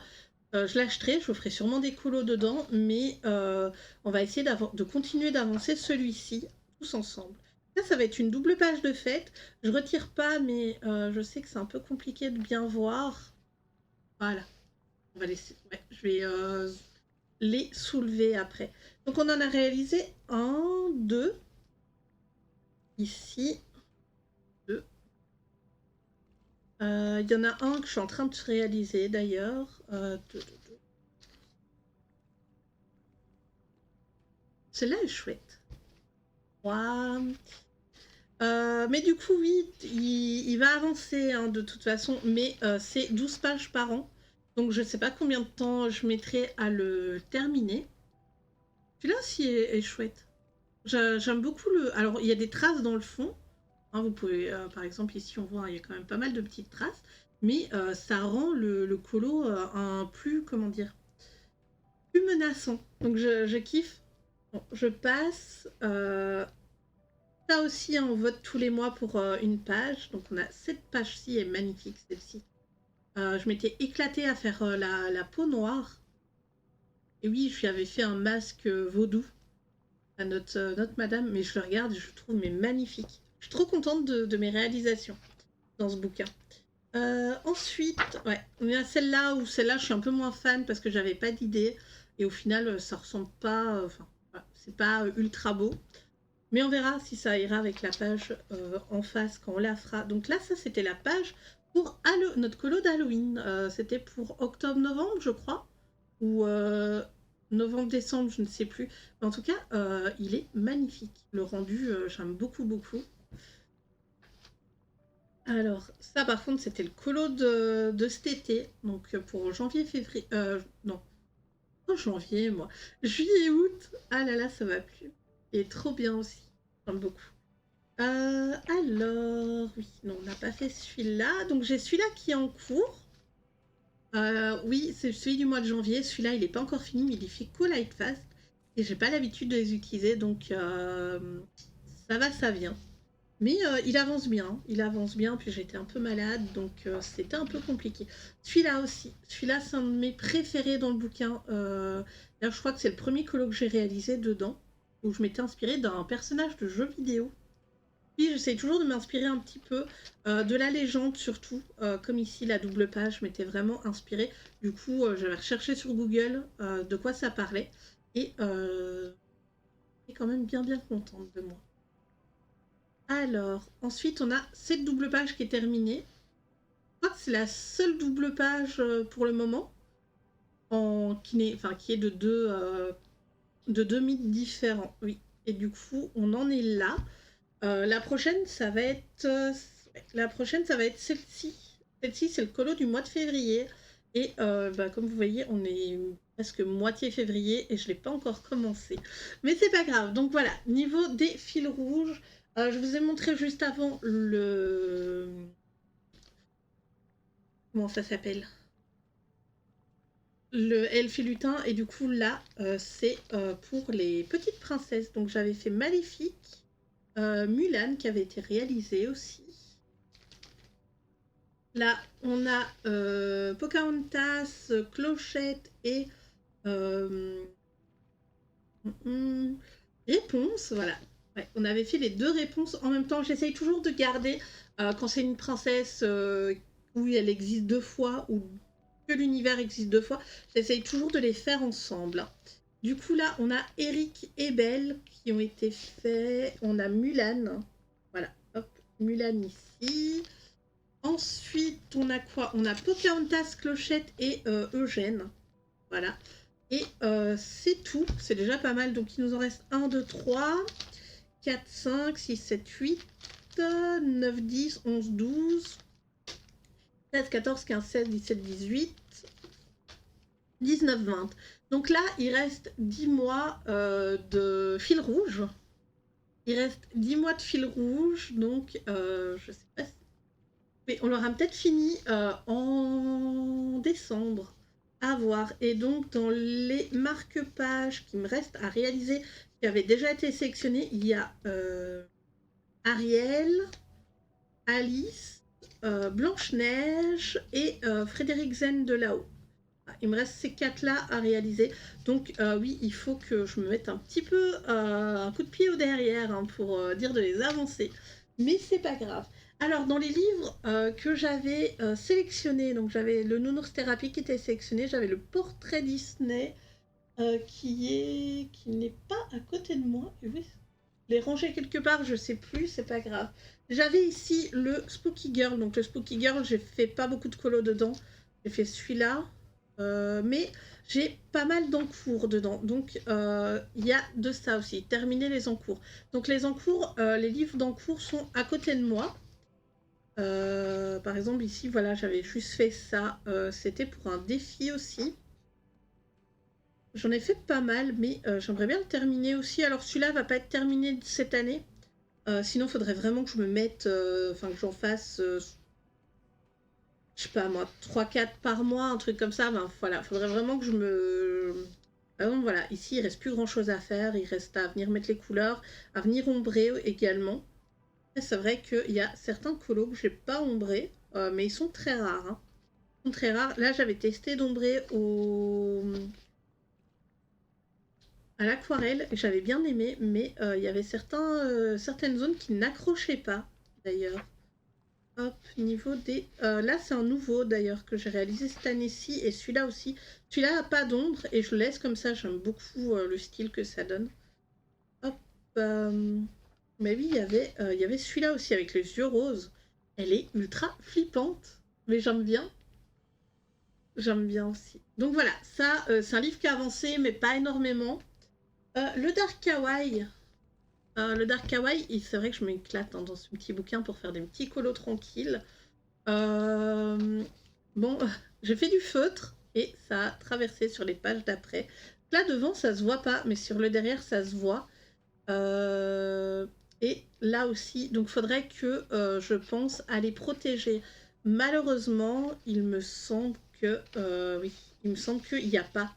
je l'achèterai, je ferai sûrement des colos dedans, mais on va essayer de continuer d'avancer celui-ci tous ensemble. Là, ça va être une double page de fête. Je retire pas, mais je sais que c'est un peu compliqué de bien voir. Voilà, on va laisser. Ouais, je vais les soulever après. Donc on en a réalisé un, deux, ici, deux. Il y en a un que je suis en train de réaliser d'ailleurs. Deux. Celui-là est chouette. Trois. Mais du coup, oui, il va avancer hein, de toute façon, mais c'est 12 pages par an. Donc je ne sais pas combien de temps je mettrai à le terminer. Celui-là aussi est chouette. J'aime beaucoup le... Alors, il y a des traces dans le fond. Hein, vous pouvez, par exemple, ici, on voit, il y a quand même pas mal de petites traces. Mais ça rend le colo un plus, comment dire, plus menaçant. Donc je kiffe. Bon, je passe. Ça aussi, hein, on vote tous les mois pour une page. Donc on a cette page-ci, est magnifique celle-ci. Je m'étais éclatée à faire la peau noire. Et oui, je lui avais fait un masque vaudou à notre madame, mais je le regarde et je le trouve mais magnifique. Je suis trop contente de mes réalisations dans ce bouquin. Ensuite, ouais, on a celle-là où celle-là je suis un peu moins fan parce que j'avais pas d'idée et au final ça ressemble pas, enfin voilà, c'est pas ultra beau. Mais on verra si ça ira avec la page en face quand on la fera. Donc là, ça c'était la page pour notre colo d'Halloween. C'était pour octobre-novembre, je crois. Ou novembre-décembre, je ne sais plus. Mais en tout cas, il est magnifique. Le rendu, j'aime beaucoup, beaucoup. Alors, ça par contre, c'était le colo de cet été. Donc pour janvier-février... non, pas janvier, moi. Juillet-août. Ah là là, ça va plus. Il est trop bien aussi. J'aime beaucoup. Alors, oui, non, on n'a pas fait celui-là. Donc j'ai celui-là qui est en cours. Oui, c'est celui du mois de janvier. Celui-là, il n'est pas encore fini, mais il est fait Light Fast. Et j'ai pas l'habitude de les utiliser, donc ça va, ça vient. Mais il avance bien, puis j'étais un peu malade, donc c'était un peu compliqué. Celui-là aussi, celui-là c'est un de mes préférés dans le bouquin. Là, je crois que c'est le premier colloque que j'ai réalisé dedans, où je m'étais inspirée d'un personnage de jeu vidéo. Puis j'essaie toujours de m'inspirer un petit peu de la légende surtout, comme ici la double page je m'étais vraiment inspirée. Du coup j'avais recherché sur Google de quoi ça parlait et j'étais quand même bien contente de moi. Alors ensuite on a cette double page qui est terminée. Je crois que c'est la seule double page pour le moment qui est de deux mythes différents. Oui, et du coup on en est là. La prochaine, ça va être celle-ci. Celle-ci, c'est le colo du mois de février. Et comme vous voyez, on est presque moitié février et je ne l'ai pas encore commencé. Mais c'est pas grave. Donc voilà, niveau des fils rouges, je vous ai montré juste avant le... Comment ça s'appelle? Le elfe et lutin. Et du coup, là, c'est pour les petites princesses. Donc j'avais fait Maléfique. Mulan qui avait été réalisé aussi. Là, on a Pocahontas, Clochette et Réponse. Voilà. Ouais, on avait fait les deux réponses en même temps. J'essaye toujours de garder, quand c'est une princesse où elle existe deux fois ou que l'univers existe deux fois, j'essaye toujours de les faire ensemble. Du coup, là, on a Eric et Belle qui ont été faits. On a Mulan. Voilà, hop, Mulan ici. Ensuite, on a quoi? On a Pocahontas, Clochette et Eugène. Voilà. Et c'est tout. C'est déjà pas mal. Donc, il nous en reste 1, 2, 3, 4, 5, 6, 7, 8, 9, 10, 11, 12, 13, 14, 15, 16, 17, 18, 19, 20. Donc là, il reste 10 mois de fil rouge. Il reste 10 mois de fil rouge. Donc, je sais pas si... Mais on l'aura peut-être fini en décembre. À voir. Et donc, dans les marque-pages qui me restent à réaliser, qui avaient déjà été sélectionnés, il y a Ariel, Alice, Blanche-Neige et Frédéric Zen de là-haut. Il me reste ces 4-là à réaliser. Donc oui, il faut que je me mette un petit peu un coup de pied au derrière hein, pour dire de les avancer. Mais c'est pas grave. Alors, dans les livres que j'avais sélectionnés, donc j'avais le Nounours Thérapie qui était sélectionné, j'avais le Portrait Disney qui n'est pas à côté de moi. Et oui, je l'ai rangé quelque part, je sais plus, c'est pas grave. J'avais ici le Spooky Girl. Donc le Spooky Girl, j'ai fait pas beaucoup de colos dedans. J'ai fait celui-là. Mais j'ai pas mal d'encours dedans. Donc il y a de ça aussi. Terminer les encours. Donc les encours, les livres d'encours sont à côté de moi. Par exemple ici, voilà, j'avais juste fait ça. C'était pour un défi aussi. J'en ai fait pas mal, mais j'aimerais bien le terminer aussi. Alors celui-là va pas être terminé cette année. Sinon, il faudrait vraiment que je me mette, enfin que j'en fasse, je sais pas moi, 3-4 par mois, un truc comme ça. Ben voilà, faudrait vraiment que je me... Par exemple, voilà, ici, il reste plus grand-chose à faire. Il reste à venir mettre les couleurs, à venir ombrer également. C'est vrai qu'il y a certains colos que j'ai pas ombrés, mais ils sont très rares. Hein. Ils sont très rares. Là, j'avais testé d'ombrer à l'aquarelle, j'avais bien aimé, mais il y avait certaines zones qui n'accrochaient pas, d'ailleurs. Hop, niveau des... là, c'est un nouveau, d'ailleurs, que j'ai réalisé cette année-ci, et celui-là aussi. Celui-là n'a pas d'ombre, et je le laisse comme ça, j'aime beaucoup le style que ça donne. Hop, mais oui, il y avait celui-là aussi, avec les yeux roses. Elle est ultra flippante, mais j'aime bien. J'aime bien aussi. Donc voilà, ça, c'est un livre qui a avancé, mais pas énormément. Le Dark Kawaii. Le Dark Kawaii, c'est vrai que je m'éclate hein, dans ce petit bouquin pour faire des petits colos tranquilles. Bon, j'ai fait du feutre et ça a traversé sur les pages d'après. Là devant, ça se voit pas, mais sur le derrière, ça se voit. Et là aussi, donc faudrait que je pense à les protéger. Malheureusement, il me semble que oui, il me semble qu'il n'y a pas.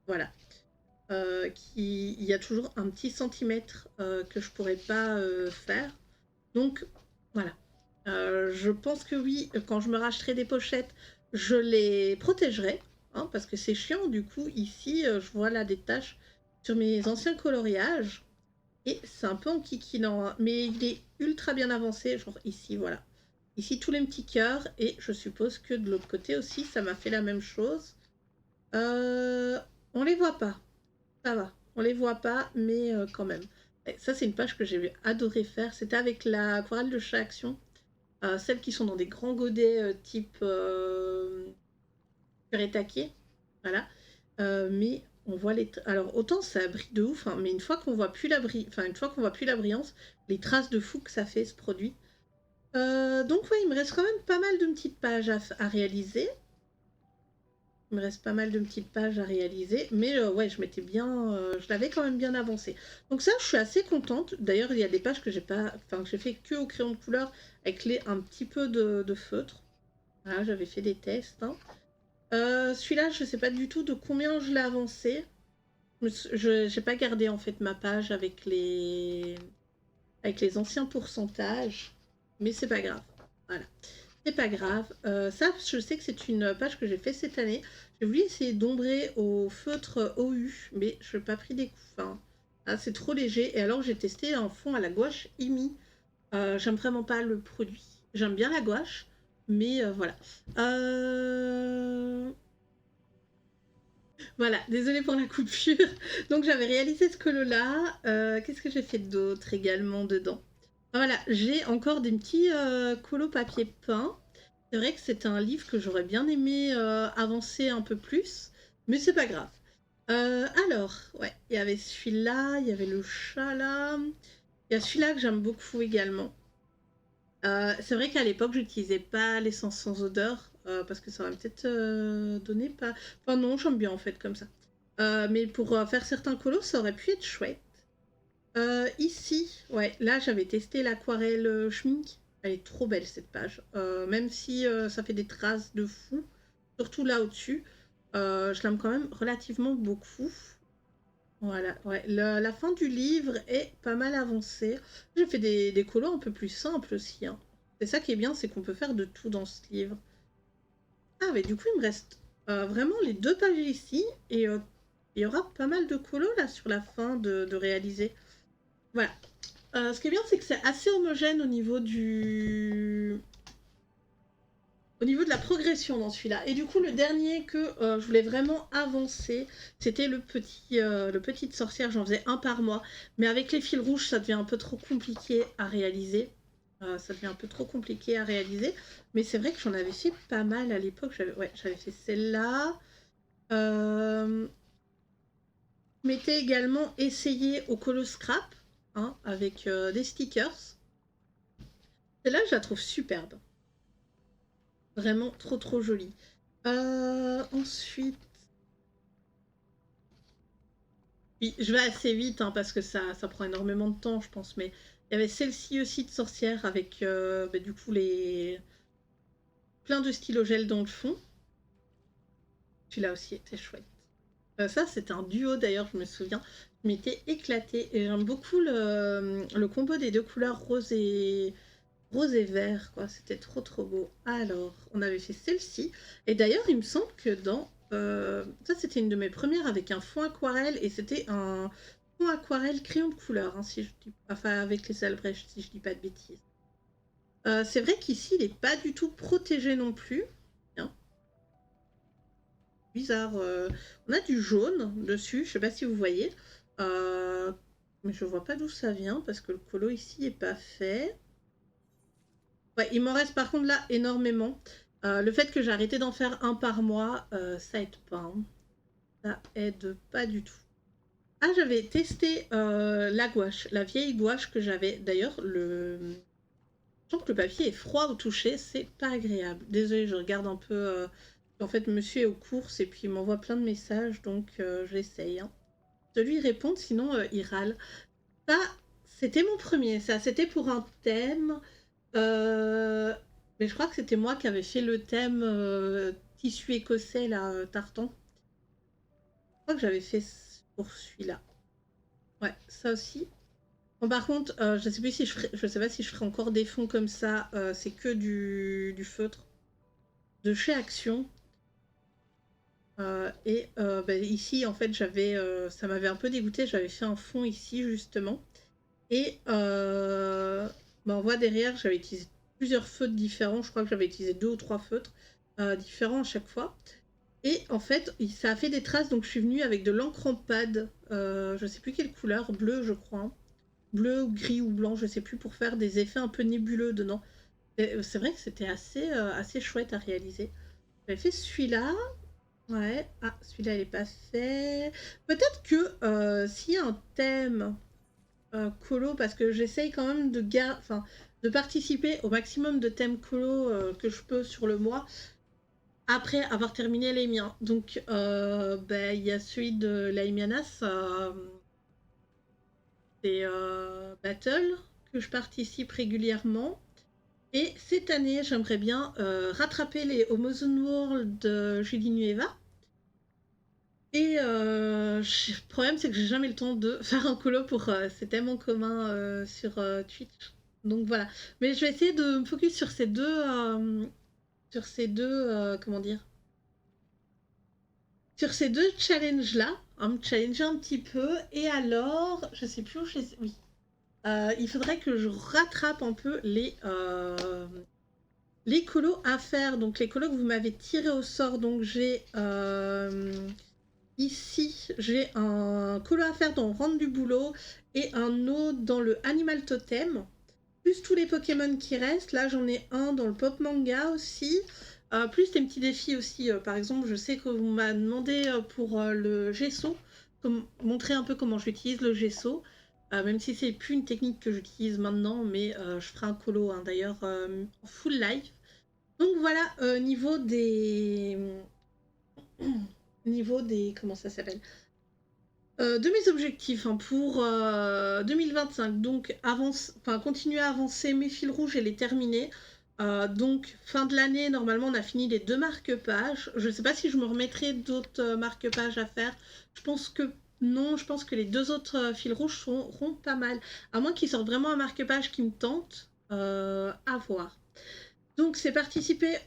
Voilà. Il y a toujours un petit centimètre que je pourrais pas faire. Donc voilà. Je pense que oui, quand je me racheterai des pochettes, je les protégerai. Hein, parce que c'est chiant, du coup, ici, je vois là des taches sur mes anciens coloriages. Et c'est un peu enquiquinant, hein, mais il est ultra bien avancé. Genre ici, voilà. Ici, tous les petits cœurs. Et je suppose que de l'autre côté aussi, ça m'a fait la même chose. On les voit pas. Ça va, on les voit pas, mais quand même. Et ça, c'est une page que j'ai adoré faire. C'était avec la aquarelle de chat Action. Celles qui sont dans des grands godets type Kuretake. Voilà. Mais on voit les... Alors, autant ça brille de ouf, hein, mais une fois qu'on voit plus la une fois qu'on voit plus la brillance, les traces de fou que ça fait, ce produit. Donc, ouais, il me reste quand même pas mal de petites pages à réaliser. Il me reste pas mal de petites pages à réaliser, mais ouais, je m'étais bien, je l'avais quand même bien avancé. Donc ça, je suis assez contente. D'ailleurs, il y a des pages que j'ai pas, enfin que j'ai fait que au crayon de couleur avec un petit peu de feutre. Voilà, j'avais fait des tests. Hein. Celui-là, je sais pas du tout de combien je l'ai avancé. Je n'ai pas gardé en fait ma page avec les anciens pourcentages, mais c'est pas grave. Voilà. C'est pas grave. Ça, je sais que c'est une page que j'ai fait cette année. J'ai voulu essayer d'ombrer au feutre OU, mais je n'ai pas pris des coups fins. Ah, c'est trop léger. Et alors, j'ai testé un fond à la gouache IMI. J'aime vraiment pas le produit. J'aime bien la gouache, mais voilà. Voilà, désolée pour la coupure. Donc, j'avais réalisé ce colo-là. Qu'est-ce que j'ai fait d'autre également dedans? Voilà, j'ai encore des petits colos papier peint. C'est vrai que c'était un livre que j'aurais bien aimé avancer un peu plus, mais c'est pas grave. Alors, ouais, il y avait celui-là, il y avait le chat là. Il y a celui-là que j'aime beaucoup également. C'est vrai qu'à l'époque, j'utilisais pas l'essence sans odeur, parce que ça va peut-être donner pas... Enfin non, j'aime bien en fait comme ça. Mais pour faire certains colos, ça aurait pu être chouette. Ici, ouais, là j'avais testé l'aquarelle Schmink. Elle est trop belle cette page. Même si ça fait des traces de fou, surtout là au-dessus, je l'aime quand même relativement beaucoup. Voilà, ouais. La fin du livre est pas mal avancée. J'ai fait des colos un peu plus simples aussi. Hein. C'est ça qui est bien, c'est qu'on peut faire de tout dans ce livre. Ah, mais du coup, il me reste vraiment les 2 pages ici et il y aura pas mal de colos là sur la fin de réaliser. Voilà. Ce qui est bien, c'est que c'est assez homogène au niveau de la progression dans celui-là. Et du coup, le dernier que je voulais vraiment avancer, c'était le petite sorcière. J'en faisais un par mois. Mais avec les fils rouges, ça devient un peu trop compliqué à réaliser. Ça devient un peu trop compliqué à réaliser. Mais c'est vrai que j'en avais fait pas mal à l'époque. J'avais fait celle-là. Je m'étais également essayé au Colo Scrap, hein, avec des stickers. Celle-là, je la trouve superbe. Vraiment trop trop jolie. Ensuite, oui, je vais assez vite hein, parce que ça prend énormément de temps, je pense. Mais il y avait celle-ci aussi de sorcière avec bah, du coup plein de stylos gel dans le fond. Celui-là aussi était chouette. Ça, c'était un duo d'ailleurs, je me souviens. Je m'étais éclatée et j'aime beaucoup le combo des 2 couleurs rose et vert, quoi. C'était trop trop beau. Alors, on avait fait celle-ci. Et d'ailleurs, il me semble que ça, c'était une de mes premières avec un fond aquarelle. Et c'était un fond aquarelle crayon de couleur, hein, si je dis... enfin avec les Albrecht, si je dis pas de bêtises. C'est vrai qu'ici, il n'est pas du tout protégé non plus. Hein. Bizarre. On a du jaune dessus, je sais pas si vous voyez. Mais je vois pas d'où ça vient parce que le colo ici est pas fait. Ouais, il m'en reste par contre là énormément. Le fait que j'ai arrêté d'en faire un par mois, ça aide pas. Hein. Ça aide pas du tout. Ah, j'avais testé la gouache, la vieille gouache que j'avais. D'ailleurs, je sens que le papier est froid au toucher, c'est pas agréable. Désolée, je regarde un peu. En fait, monsieur est aux courses et puis il m'envoie plein de messages, donc j'essaye. Hein. De lui répondre, sinon il râle. Ça, c'était mon premier, ça. C'était pour un thème. Euh, Mais je crois que c'était moi qui avais fait le thème tissu écossais, là, tartan. Je crois que j'avais fait pour celui-là. Ouais, ça aussi. Bon, par contre, je sais plus si je sais pas si je ferai encore des fonds comme ça. C'est que du feutre de chez Action. Bah, ici, en fait, ça m'avait un peu dégoûté. J'avais fait un fond ici justement. Et bah, on voit derrière, j'avais utilisé plusieurs feutres différents. Je crois que j'avais utilisé 2 ou 3 feutres différents à chaque fois. Et en fait, ça a fait des traces. Donc je suis venue avec de l'encre en pad. Je sais plus quelle couleur, bleu je crois. Hein. Bleu, gris ou blanc, je sais plus, pour faire des effets un peu nébuleux dedans. C'est vrai que c'était assez chouette à réaliser. J'avais fait celui-là. Ouais. Ah, celui-là, il est pas fait. Peut-être que s'il y a un thème colo, parce que j'essaye quand même de participer au maximum de thèmes colo que je peux sur le mois après avoir terminé les miens. Donc, il y a celui de Laimianas, c'est Battle, que je participe régulièrement. Et cette année, j'aimerais bien rattraper les Homozen World de Julie Nueva. Et le problème, c'est que j'ai jamais le temps de faire un colo pour ces thèmes en commun sur Twitch. Donc voilà. Mais je vais essayer de me focus sur ces deux, comment dire, sur ces 2 challenges-là, hein, me challenger un petit peu. Et alors, je sais plus où oui. Il faudrait que je rattrape un peu les colos à faire. Donc les colos que vous m'avez tirés au sort. Donc ici, j'ai un colo à faire dans Rentre du boulot et un autre dans le Animal Totem. Plus tous les Pokémon qui restent. Là, j'en ai un dans le Pop Manga aussi. Plus des petits défis aussi. Par exemple, je sais que vous m'avez demandé pour le gesso, montrer un peu comment j'utilise le gesso. Même si c'est plus une technique que j'utilise maintenant, mais je ferai un colo hein, d'ailleurs en full live. Donc voilà, niveau des comment ça s'appelle de mes objectifs hein, pour 2025, donc continuer à avancer mes fils rouges et les terminer. Donc fin de l'année, normalement on a fini les 2 marque-pages. Je ne sais pas si je me remettrai d'autres marque-pages à faire. Je pense que non, je pense que les 2 autres fils rouges seront pas mal. À moins qu'ils sortent vraiment un marque-page qui me tente, à voir. Donc c'est participer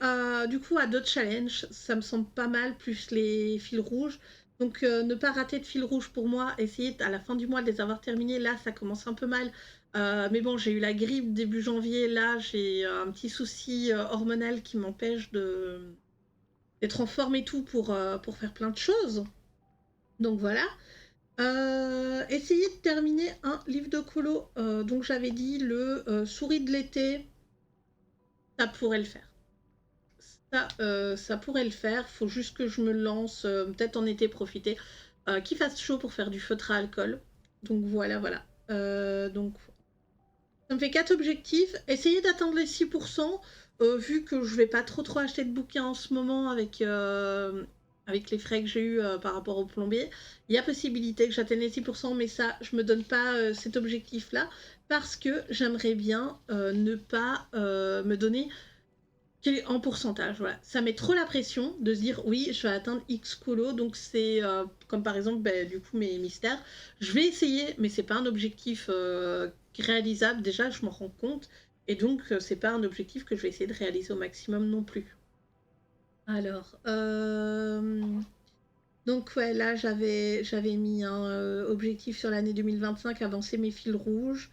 du coup à d'autres challenges, ça me semble pas mal, plus les fils rouges. Donc ne pas rater de fils rouges pour moi, essayer à la fin du mois de les avoir terminés. Là, ça commence un peu mal. Mais bon, j'ai eu la grippe début janvier. Là, j'ai un petit souci hormonal qui m'empêche d'être en forme et tout pour faire plein de choses. Donc voilà. Essayer de terminer un livre de colo. Donc j'avais dit le Souris de l'été, ça pourrait le faire. Ça pourrait le faire, faut juste que je me lance, peut-être en été profiter, qu'il fasse chaud pour faire du feutre à alcool. Donc voilà, voilà. Donc ça me fait 4 objectifs. Essayer d'atteindre les 6%, vu que je vais pas trop acheter de bouquins en ce moment avec les frais que j'ai eu par rapport au plombier. Il y a possibilité que j'atteigne les 6%, mais ça, je me donne pas cet objectif-là parce que j'aimerais bien ne pas me donner en pourcentage, voilà. Ça met trop la pression de se dire oui, je vais atteindre X colo, donc c'est comme par exemple du coup mes mystères. Je vais essayer, mais c'est pas un objectif réalisable, déjà je m'en rends compte, et donc c'est pas un objectif que je vais essayer de réaliser au maximum non plus. Alors, donc ouais, là j'avais mis un objectif sur l'année 2025, avancer mes fils rouges,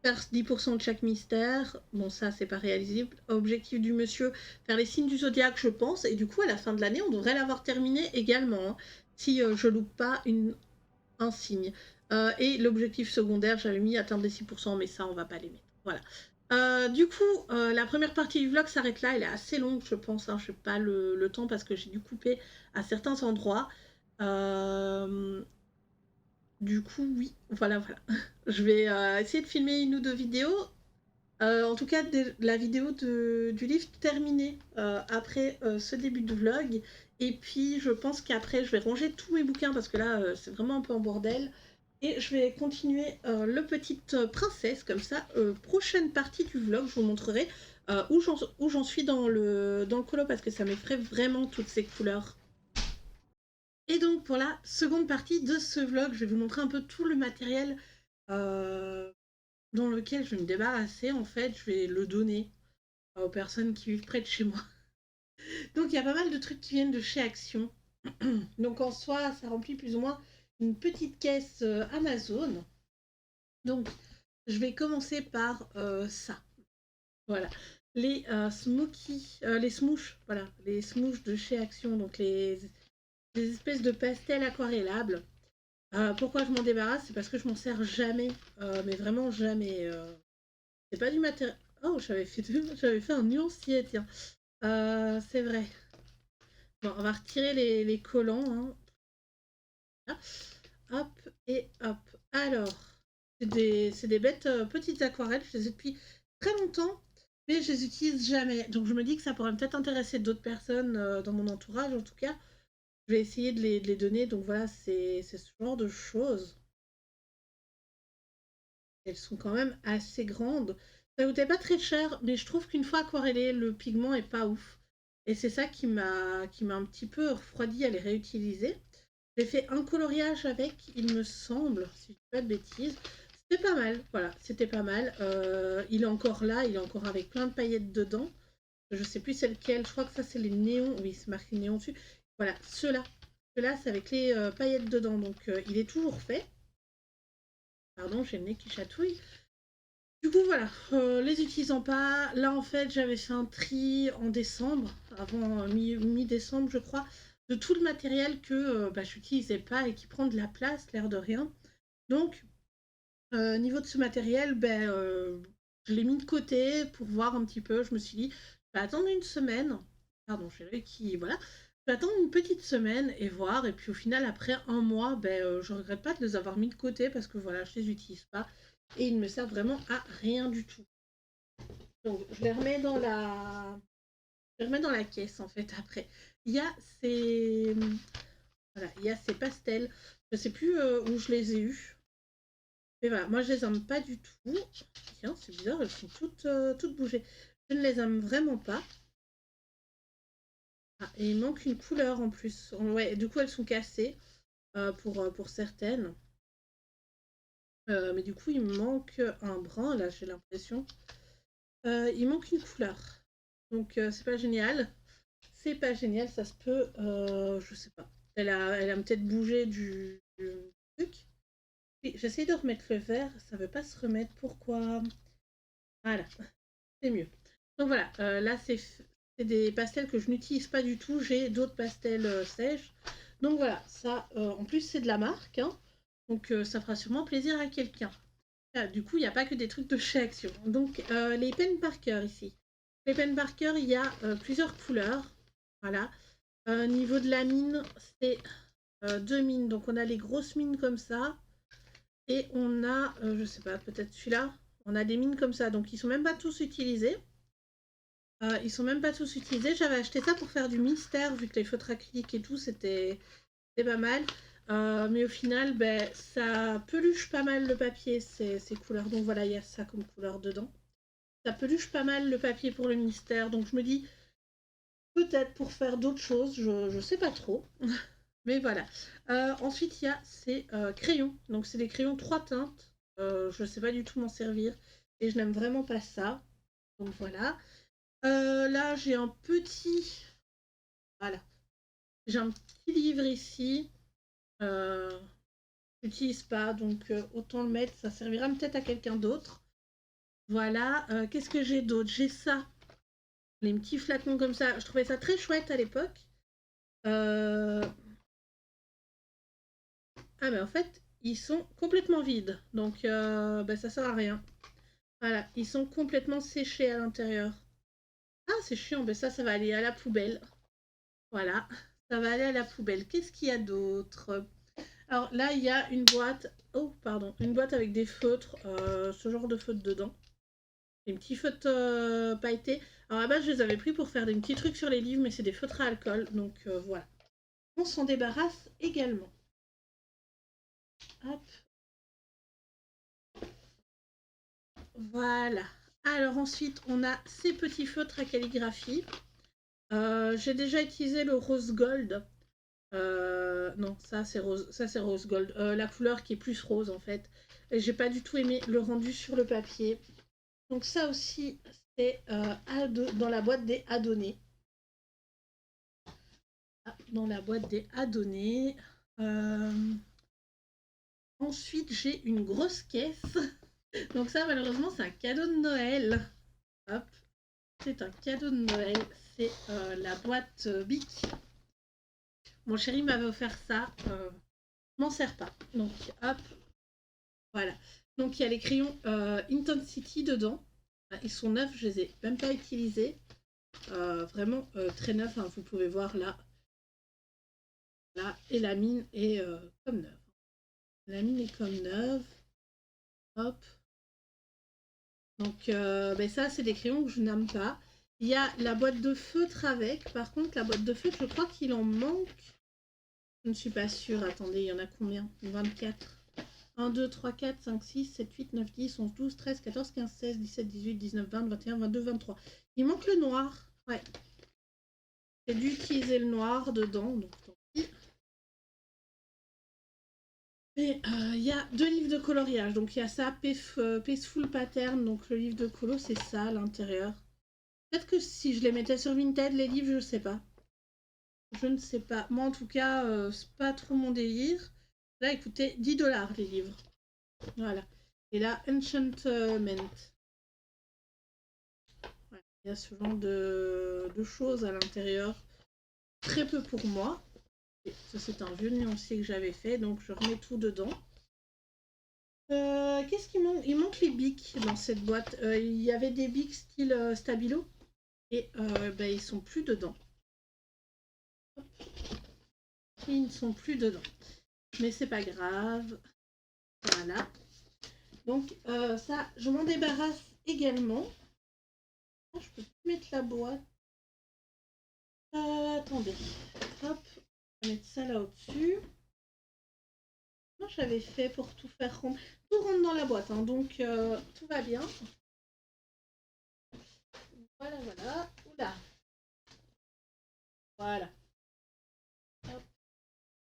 faire 10% de chaque mystère. Bon, ça c'est pas réalisable. Objectif du monsieur, faire les signes du zodiaque, je pense, et du coup à la fin de l'année on devrait l'avoir terminé également, hein, si je loupe pas un signe. Et l'objectif secondaire, j'avais mis atteindre les 6%, mais ça on va pas les mettre. Voilà. Du coup, la première partie du vlog s'arrête là, elle est assez longue je pense, hein. Je n'ai pas le temps parce que j'ai dû couper à certains endroits. Du coup, oui, voilà, voilà. Je vais essayer de filmer une ou deux vidéos. En tout cas, la vidéo du livre terminée après ce début de vlog. Et puis, je pense qu'après, je vais ranger tous mes bouquins parce que là, c'est vraiment un peu en bordel. Et je vais continuer le Petite Princesse, comme ça. Prochaine partie du vlog, je vous montrerai où j'en suis dans le colo parce que ça m'effraie vraiment toutes ces couleurs. Et donc pour la seconde partie de ce vlog, je vais vous montrer un peu tout le matériel euh, dans lequel je vais me débarrasser. En fait, je vais le donner aux personnes qui vivent près de chez moi. Donc il y a pas mal de trucs qui viennent de chez Action. Donc en soi, ça remplit plus ou moins une petite caisse Amazon. Donc je vais commencer par ça. Voilà. Les les smooches, voilà, les smooches de chez Action, donc les espèces de pastels aquarellables. Pourquoi je m'en débarrasse? C'est parce que je m'en sers jamais, mais vraiment jamais. C'est pas du matériel. Oh, j'avais fait un nuancier, tiens. C'est vrai. Bon, on va retirer les collants, hein. Là. Hop et hop. Alors, c'est des bêtes petites aquarelles. Je les ai depuis très longtemps, mais je les utilise jamais. Donc je me dis que ça pourrait peut-être intéresser d'autres personnes dans mon entourage, en tout cas. Je vais essayer de les donner. Donc voilà, c'est ce genre de choses. Elles sont quand même assez grandes. Ça coûtait pas très cher, mais je trouve qu'une fois aquarellé, le pigment est pas ouf. Et c'est ça qui m'a un petit peu refroidi à les réutiliser. J'ai fait un coloriage avec, il me semble, si je dis pas de bêtises. C'était pas mal, voilà, c'était pas mal. Il est encore là, il est encore avec plein de paillettes dedans. Je sais plus c'est lequel, je crois que ça c'est les néons. Oui, c'est marqué néon dessus. Voilà, ceux-là. Ceux-là, c'est avec les paillettes dedans, donc il est toujours fait. Pardon, j'ai le nez qui chatouille. Du coup, voilà, les utilisant pas. Là, en fait, j'avais fait un tri en décembre, avant mi-décembre, je crois, de tout le matériel que je n'utilisais pas et qui prend de la place, l'air de rien. Donc, niveau de ce matériel, je l'ai mis de côté pour voir un petit peu. Je me suis dit, je vais attendre une semaine. Pardon, j'ai l'œil qui. Voilà. Je vais attendre une petite semaine et voir. Et puis au final, après un mois, je regrette pas de les avoir mis de côté parce que voilà, je les utilise pas. Et ils ne me servent vraiment à rien du tout. Donc je les remets dans la caisse en fait après. Il y a ces. Voilà, il y a ces pastels. Je sais plus où je les ai eus. Mais voilà, moi je les aime pas du tout. Tiens, c'est bizarre, elles sont toutes bougées. Je ne les aime vraiment pas. Ah, et il manque une couleur en plus. Ouais, du coup elles sont cassées pour certaines. Mais du coup il me manque un brun là, j'ai l'impression. Il manque une couleur. Donc c'est pas génial. C'est pas génial, ça se peut, je sais pas. Elle a peut-être bougé du truc. Oui, j'essaie de remettre le verre, ça veut pas se remettre. Pourquoi? Voilà, c'est mieux. Donc voilà, là c'est des pastels que je n'utilise pas du tout. J'ai d'autres pastels sèches. Donc voilà, ça, en plus c'est de la marque, hein. Donc ça fera sûrement plaisir à quelqu'un. Ah, du coup, il n'y a pas que des trucs de chez Action. Donc les Pen Parker ici. Les Pen Parker, il y a plusieurs couleurs. Voilà. Niveau de la mine, c'est deux mines. Donc on a les grosses mines comme ça. Et on a, je sais pas, peut-être celui-là. On a des mines comme ça. Donc ils sont même pas tous utilisés. Ils sont même pas tous utilisés. J'avais acheté ça pour faire du mystère, vu que les feutres acryliques et tout, c'était pas mal. Mais au final, ben, ça peluche pas mal le papier, ces couleurs. Donc voilà, il y a ça comme couleur dedans. Ça peluche pas mal le papier pour le mystère. Donc je me dis, peut-être pour faire d'autres choses, je sais pas trop. Mais voilà. Ensuite, il y a ces crayons. Donc c'est des crayons 3 teintes. Je sais pas du tout m'en servir. Et je n'aime vraiment pas ça. Donc voilà. Là, j'ai un petit... Voilà. J'ai un petit livre ici. Euh, J'utilise pas, donc autant le mettre. Ça servira peut-être à quelqu'un d'autre. Voilà. Qu'est-ce que j'ai d'autre? J'ai ça. Les petits flacons comme ça. Je trouvais ça très chouette à l'époque. Euh, Ah, mais en fait, ils sont complètement vides. Donc, bah, ça sert à rien. Voilà. Ils sont complètement séchés à l'intérieur. Ah, c'est chiant. Mais ça va aller à la poubelle. Voilà. Ça va aller à la poubelle. Qu'est-ce qu'il y a d'autre? Alors là, il y a une boîte. Oh, pardon. Une boîte avec des feutres. Ce genre de feutres dedans. Des petits feutres pailletés. Alors à la base, je les avais pris pour faire des petits trucs sur les livres, mais c'est des feutres à alcool. Donc voilà. On s'en débarrasse également. Hop. Voilà. Alors ensuite, on a ces petits feutres à calligraphie. J'ai déjà utilisé le rose gold. Non, ça c'est rose gold. La couleur qui est plus rose en fait. Et j'ai pas du tout aimé le rendu sur le papier. Donc ça aussi, c'est dans la boîte des à donner. Dans la boîte des à donner. Ensuite, j'ai une grosse caisse. Donc ça, malheureusement, c'est un cadeau de Noël. Hop, c'est un cadeau de Noël. C'est la boîte Bic. Mon chéri m'avait offert ça. Je m'en sers pas. Donc, hop, voilà. Donc, il y a les crayons Intensity dedans. Ils sont neufs, je les ai même pas utilisés. Vraiment très neufs, hein, vous pouvez voir là. Là, et la mine est comme neuve. La mine est comme neuve. Hop. Donc ben ça, c'est des crayons que je n'aime pas. Il y a la boîte de feutre avec. Par contre, la boîte de feutre, je crois qu'il en manque. Je ne suis pas sûre. Attendez, il y en a combien? 24. 1, 2, 3, 4, 5, 6, 7, 8, 9, 10, 11, 12, 13, 14, 15, 16, 17, 18, 19, 20, 21, 22, 23. Il manque le noir. Ouais. J'ai dû utiliser le noir dedans. Donc tant pis. Et il y a deux livres de coloriage. Donc il y a ça, Peaceful Pattern. Donc le livre de colo, c'est ça à l'intérieur. Peut-être que si je les mettais sur Vinted, les livres, je sais pas. Je ne sais pas. Moi, en tout cas, c'est pas trop mon délire. Là, écoutez, 10 $ les livres. Voilà. Et là, Enchantment. Voilà. Il y a ce genre de choses à l'intérieur. Très peu pour moi. Et ça, c'est un vieux nuancier que j'avais fait, donc je remets tout dedans. Qu'est-ce qu'il manque? Il manque les bics dans cette boîte. Il y avait des bics style Stabilo. Et ben, ils sont plus dedans. Ils ne sont plus dedans. Mais c'est pas grave. Voilà. Donc ça, je m'en débarrasse également. Je peux plus mettre la boîte. Attendez. Hop. On va mettre ça là au-dessus. Moi, j'avais fait pour tout faire rond. Tout rentre dans la boîte, hein, donc tout va bien. Voilà, voilà. Oula. Voilà. Hop.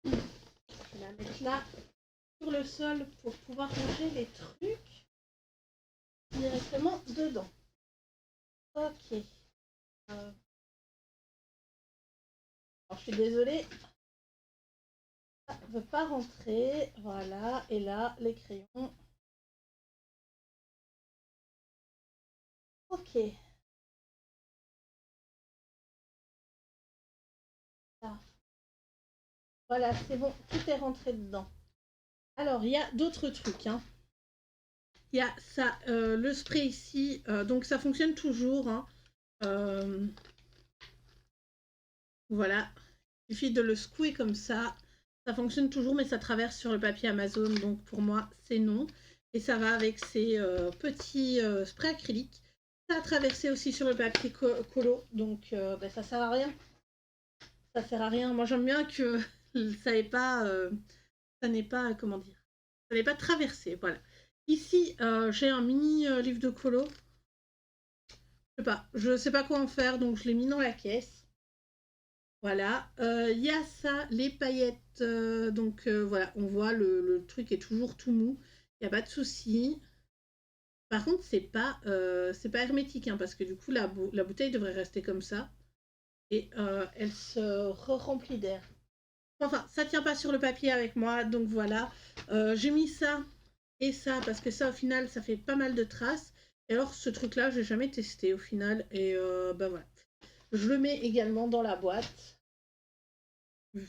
Je vais la mettre là sur le sol pour pouvoir ranger les trucs directement dedans. Ok. Alors, je suis désolée, ça ne veut pas rentrer. Voilà, et là, les crayons. Ok. Là. Voilà, c'est bon, tout est rentré dedans. Alors, il y a d'autres trucs, hein. Il y a ça, le spray ici, donc ça fonctionne toujours, hein. Voilà, il suffit de le secouer comme ça fonctionne toujours, mais ça traverse sur le papier Amazon, donc pour moi c'est non. Et ça va avec ces petits sprays acryliques. Ça a traversé aussi sur le papier colo, donc ben, ça sert à rien. Ça sert à rien. Moi j'aime bien que ça n'ait pas, ça n'est pas, comment dire, ça n'est pas traversé. Voilà. Ici j'ai un mini livre de colo. Je sais pas quoi en faire, donc je l'ai mis dans la caisse. Voilà, il y a ça, les paillettes, donc voilà, on voit le truc est toujours tout mou, il n'y a pas de souci. Par contre, c'est pas hermétique, hein, parce que du coup, la bouteille devrait rester comme ça, et elle se remplit d'air. Enfin, ça tient pas sur le papier avec moi, donc voilà. J'ai mis ça et ça, parce que ça, au final, ça fait pas mal de traces. Et alors, ce truc-là, j'ai jamais testé au final, et ben voilà. Je le mets également dans la boîte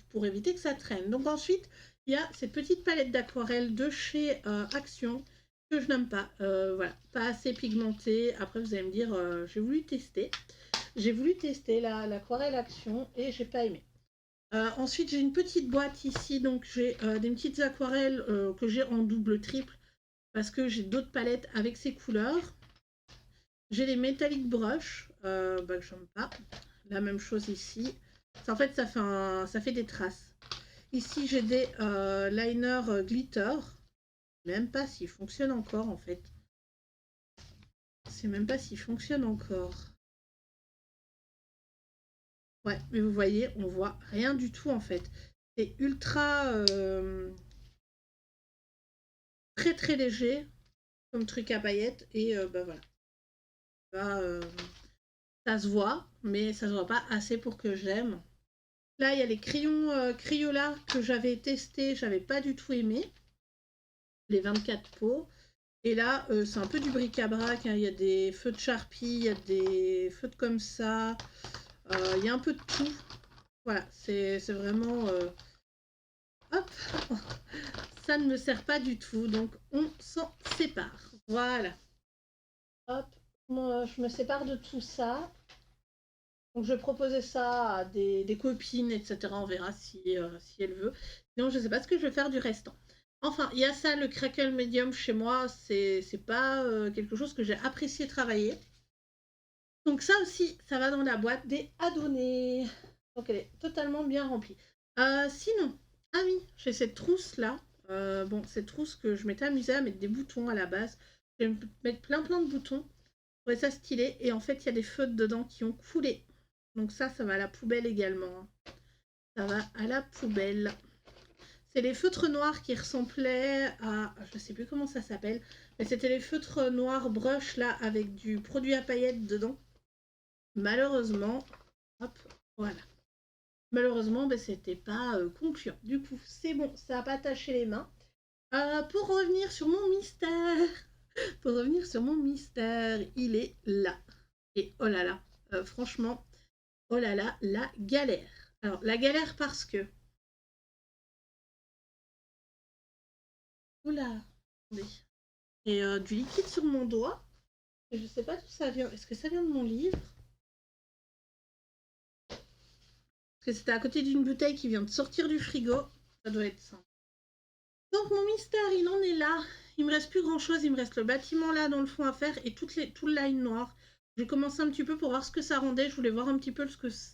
pour éviter que ça traîne. Donc ensuite, il y a cette petite palette d'aquarelle de chez Action que je n'aime pas. Voilà, pas assez pigmentée. Après, vous allez me dire, j'ai voulu tester. J'ai voulu tester l'aquarelle Action et j'ai pas aimé. Ensuite, j'ai une petite boîte ici, donc j'ai des petites aquarelles que j'ai en double triple parce que j'ai d'autres palettes avec ces couleurs. J'ai les Metallic Brush, que j'aime pas. La même chose ici. En fait, ça fait des traces. Ici, j'ai des liners glitter. Même pas s'ils fonctionnent encore, en fait. C'est même pas s'ils fonctionnent encore. Ouais, mais vous voyez, on voit rien du tout, en fait. C'est ultra... très très léger, comme truc à paillettes. Et bah voilà. Bah, ça se voit, mais ça se voit pas assez pour que j'aime. Là, il y a les crayons Crayola que j'avais testé, j'avais pas du tout aimé. Les 24 pots. Et là, c'est un peu du bric-à-brac, hein. Il y a des feux de Sharpie, il y a des feux de comme ça, il y a un peu de tout. Voilà, c'est vraiment... hop, ça ne me sert pas du tout, donc on s'en sépare. Voilà. Hop, moi, je me sépare de tout ça. Donc je vais proposer ça à des copines, etc. On verra si elle veut. Sinon, je ne sais pas ce que je vais faire du restant. Enfin, il y a ça, le crackle medium chez moi, c'est pas quelque chose que j'ai apprécié travailler. Donc ça aussi, ça va dans la boîte des à donner. Donc elle est totalement bien remplie. Sinon, ah oui, j'ai cette trousse là. Bon, cette trousse que je m'étais amusée à mettre des boutons à la base. Je vais mettre plein de boutons. Je trouvais ça stylé. Et en fait, il y a des feutres dedans qui ont coulé. Donc ça va à la poubelle également. Ça va à la poubelle. C'est les feutres noirs qui ressemblaient à... Je ne sais plus comment ça s'appelle. Mais c'était les feutres noirs brush là avec du produit à paillettes dedans. Malheureusement... Hop, voilà. Malheureusement, ben, c'était pas concluant. Du coup, c'est bon, ça n'a pas taché les mains. Pour revenir sur mon mystère... Pour revenir sur mon mystère, il est là. Et oh là là, franchement, oh là là, la galère. Alors, la galère parce que... Oula, attendez. Et du liquide sur mon doigt. Et je sais pas d'où ça vient. Est-ce que ça vient de mon livre? Parce que c'était à côté d'une bouteille qui vient de sortir du frigo. Ça doit être ça. Donc mon mystère, il en est là. Il me reste plus grand chose. Il me reste le bâtiment là dans le fond à faire et tout le line noir. J'ai commencé un petit peu pour voir ce que ça rendait. Je voulais voir un petit peu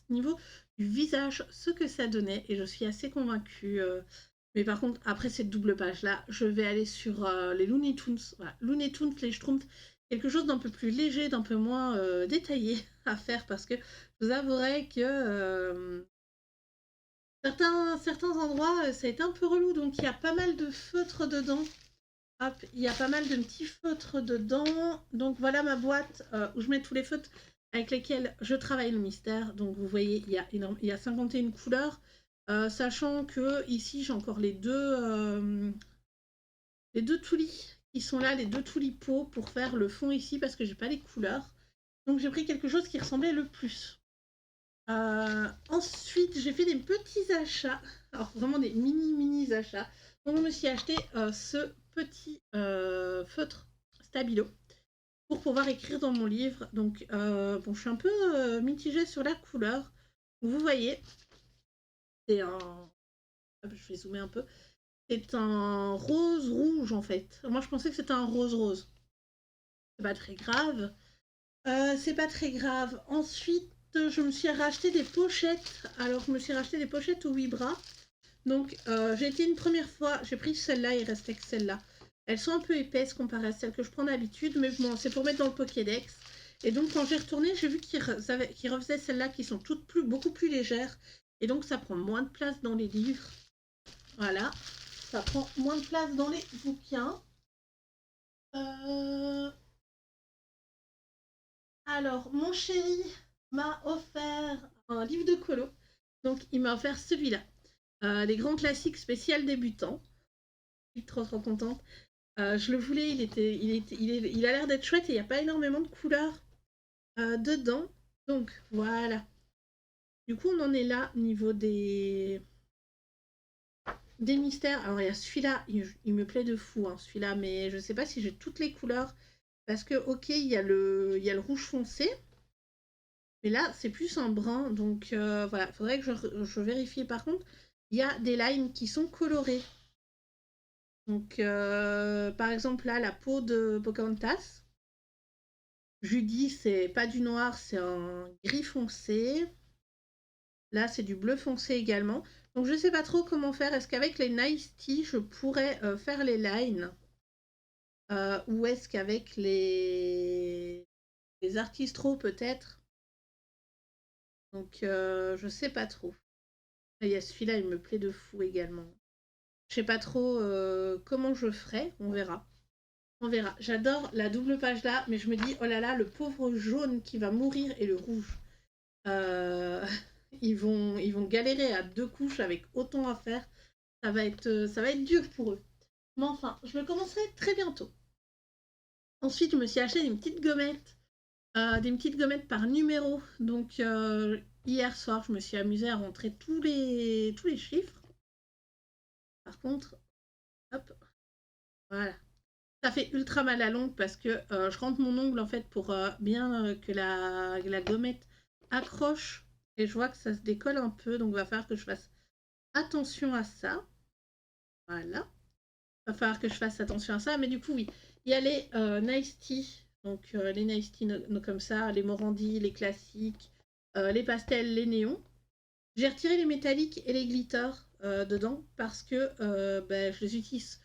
niveau du visage, ce que ça donnait. Et je suis assez convaincue. Mais par contre, après cette double page là, je vais aller sur les Looney Tunes. Voilà, Looney Tunes, les Schtroumpfs. Quelque chose d'un peu plus léger, d'un peu moins détaillé à faire parce que je vous avouerai que certains endroits, ça a été un peu relou. Donc il y a pas mal de feutres dedans. Hop, il y a pas mal de petits feutres dedans. Donc voilà ma boîte où je mets tous les feutres. avec lesquels je travaille le mystère. Donc vous voyez, il y a 51 couleurs, sachant que ici j'ai encore les deux toulis qui sont là, les deux toulis peau pour faire le fond ici parce que j'ai pas les couleurs. Donc j'ai pris quelque chose qui ressemblait le plus. Ensuite, j'ai fait des petits achats, alors vraiment des mini achats. Donc je me suis acheté ce petit feutre Stabilo pour pouvoir écrire dans mon livre. Donc bon, je suis un peu mitigée sur la couleur. Vous voyez, c'est un... Je vais zoomer un peu. C'est un rose rouge en fait. Moi je pensais que c'était un rose rose. C'est pas très grave. C'est pas très grave. Ensuite, je me suis racheté des pochettes. Alors, je me suis racheté des pochettes aux 8 bras. Donc, j'ai été une première fois, j'ai pris celle-là, il restait que celle-là. Elles sont un peu épaisses comparées à celles que je prends d'habitude, mais bon, c'est pour mettre dans le Pokédex. Et donc, quand j'ai retourné, j'ai vu qu'ils refaisaient celles-là qui sont beaucoup plus légères. Et donc, ça prend moins de place dans les livres. Voilà. Ça prend moins de place dans les bouquins. Alors, mon chéri m'a offert un livre de colo. Donc, il m'a offert celui-là. Les grands classiques spécial débutants. Je suis trop contente. Je le voulais, il a l'air d'être chouette et il n'y a pas énormément de couleurs dedans. Donc, voilà. Du coup, on en est là au niveau des mystères. Alors, il y a celui-là, il me plaît de fou, hein, celui-là, mais je ne sais pas si j'ai toutes les couleurs. Parce que, ok, il y a le rouge foncé. Mais là, c'est plus un brun, donc voilà, faudrait que je vérifie. Par contre, il y a des lines qui sont colorées. Donc, par exemple, là, la peau de Pocahontas. Judy, c'est pas du noir, c'est un gris foncé. Là, c'est du bleu foncé également. Donc, je sais pas trop comment faire. Est-ce qu'avec les Nice Tea, je pourrais faire les lines ou est-ce qu'avec les Artistro, peut-être. Donc, je sais pas trop. Il y a celui-là, il me plaît de fou également. Je sais pas trop comment je ferai, on verra. On verra. J'adore la double page là, mais je me dis, oh là là, le pauvre jaune qui va mourir et le rouge. Euh, ils vont galérer à 2 couches avec autant à faire. Ça va être dur pour eux. Mais enfin, je le commencerai très bientôt. Ensuite, je me suis acheté des petites gommettes par numéro. Donc, hier soir, je me suis amusée à rentrer tous les chiffres. Par contre, hop, voilà. Ça fait ultra mal à l'ongle parce que je rentre mon ongle en fait pour bien que la gommette accroche et je vois que ça se décolle un peu, donc il va falloir que je fasse attention à ça. Voilà. Il va falloir que je fasse attention à ça, mais du coup oui, il y a les Nice Tea, donc les Nice Tea comme ça, les Morandi, les classiques, les pastels, les néons. J'ai retiré les métalliques et les glitters dedans parce que ben, je les utilise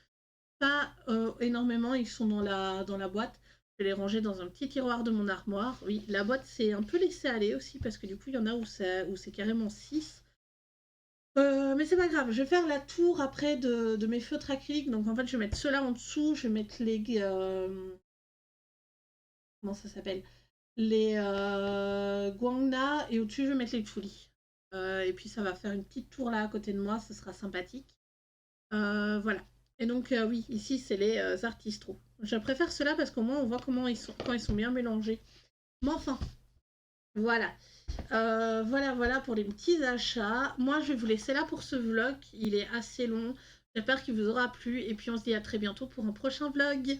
pas énormément, ils sont dans la boîte. Je vais les ranger dans un petit tiroir de mon armoire. Oui, la boîte c'est un peu laissé aller aussi parce que du coup il y en a où c'est carrément 6. Mais c'est pas grave, je vais faire la tour après de mes feutres acryliques. Donc en fait je vais mettre ceux-là en dessous, je vais mettre les... comment ça s'appelle? Les Guangna et au-dessus je vais mettre les Tuli. Et puis ça va faire une petite tour là à côté de moi, ce sera sympathique. Voilà. Et donc, oui, ici, c'est les artistros. Je préfère ceux-là parce qu'au moins, on voit comment ils sont, quand ils sont bien mélangés. Mais enfin, voilà. Voilà pour les petits achats. Moi, je vais vous laisser là pour ce vlog. Il est assez long. J'espère qu'il vous aura plu. Et puis, on se dit à très bientôt pour un prochain vlog.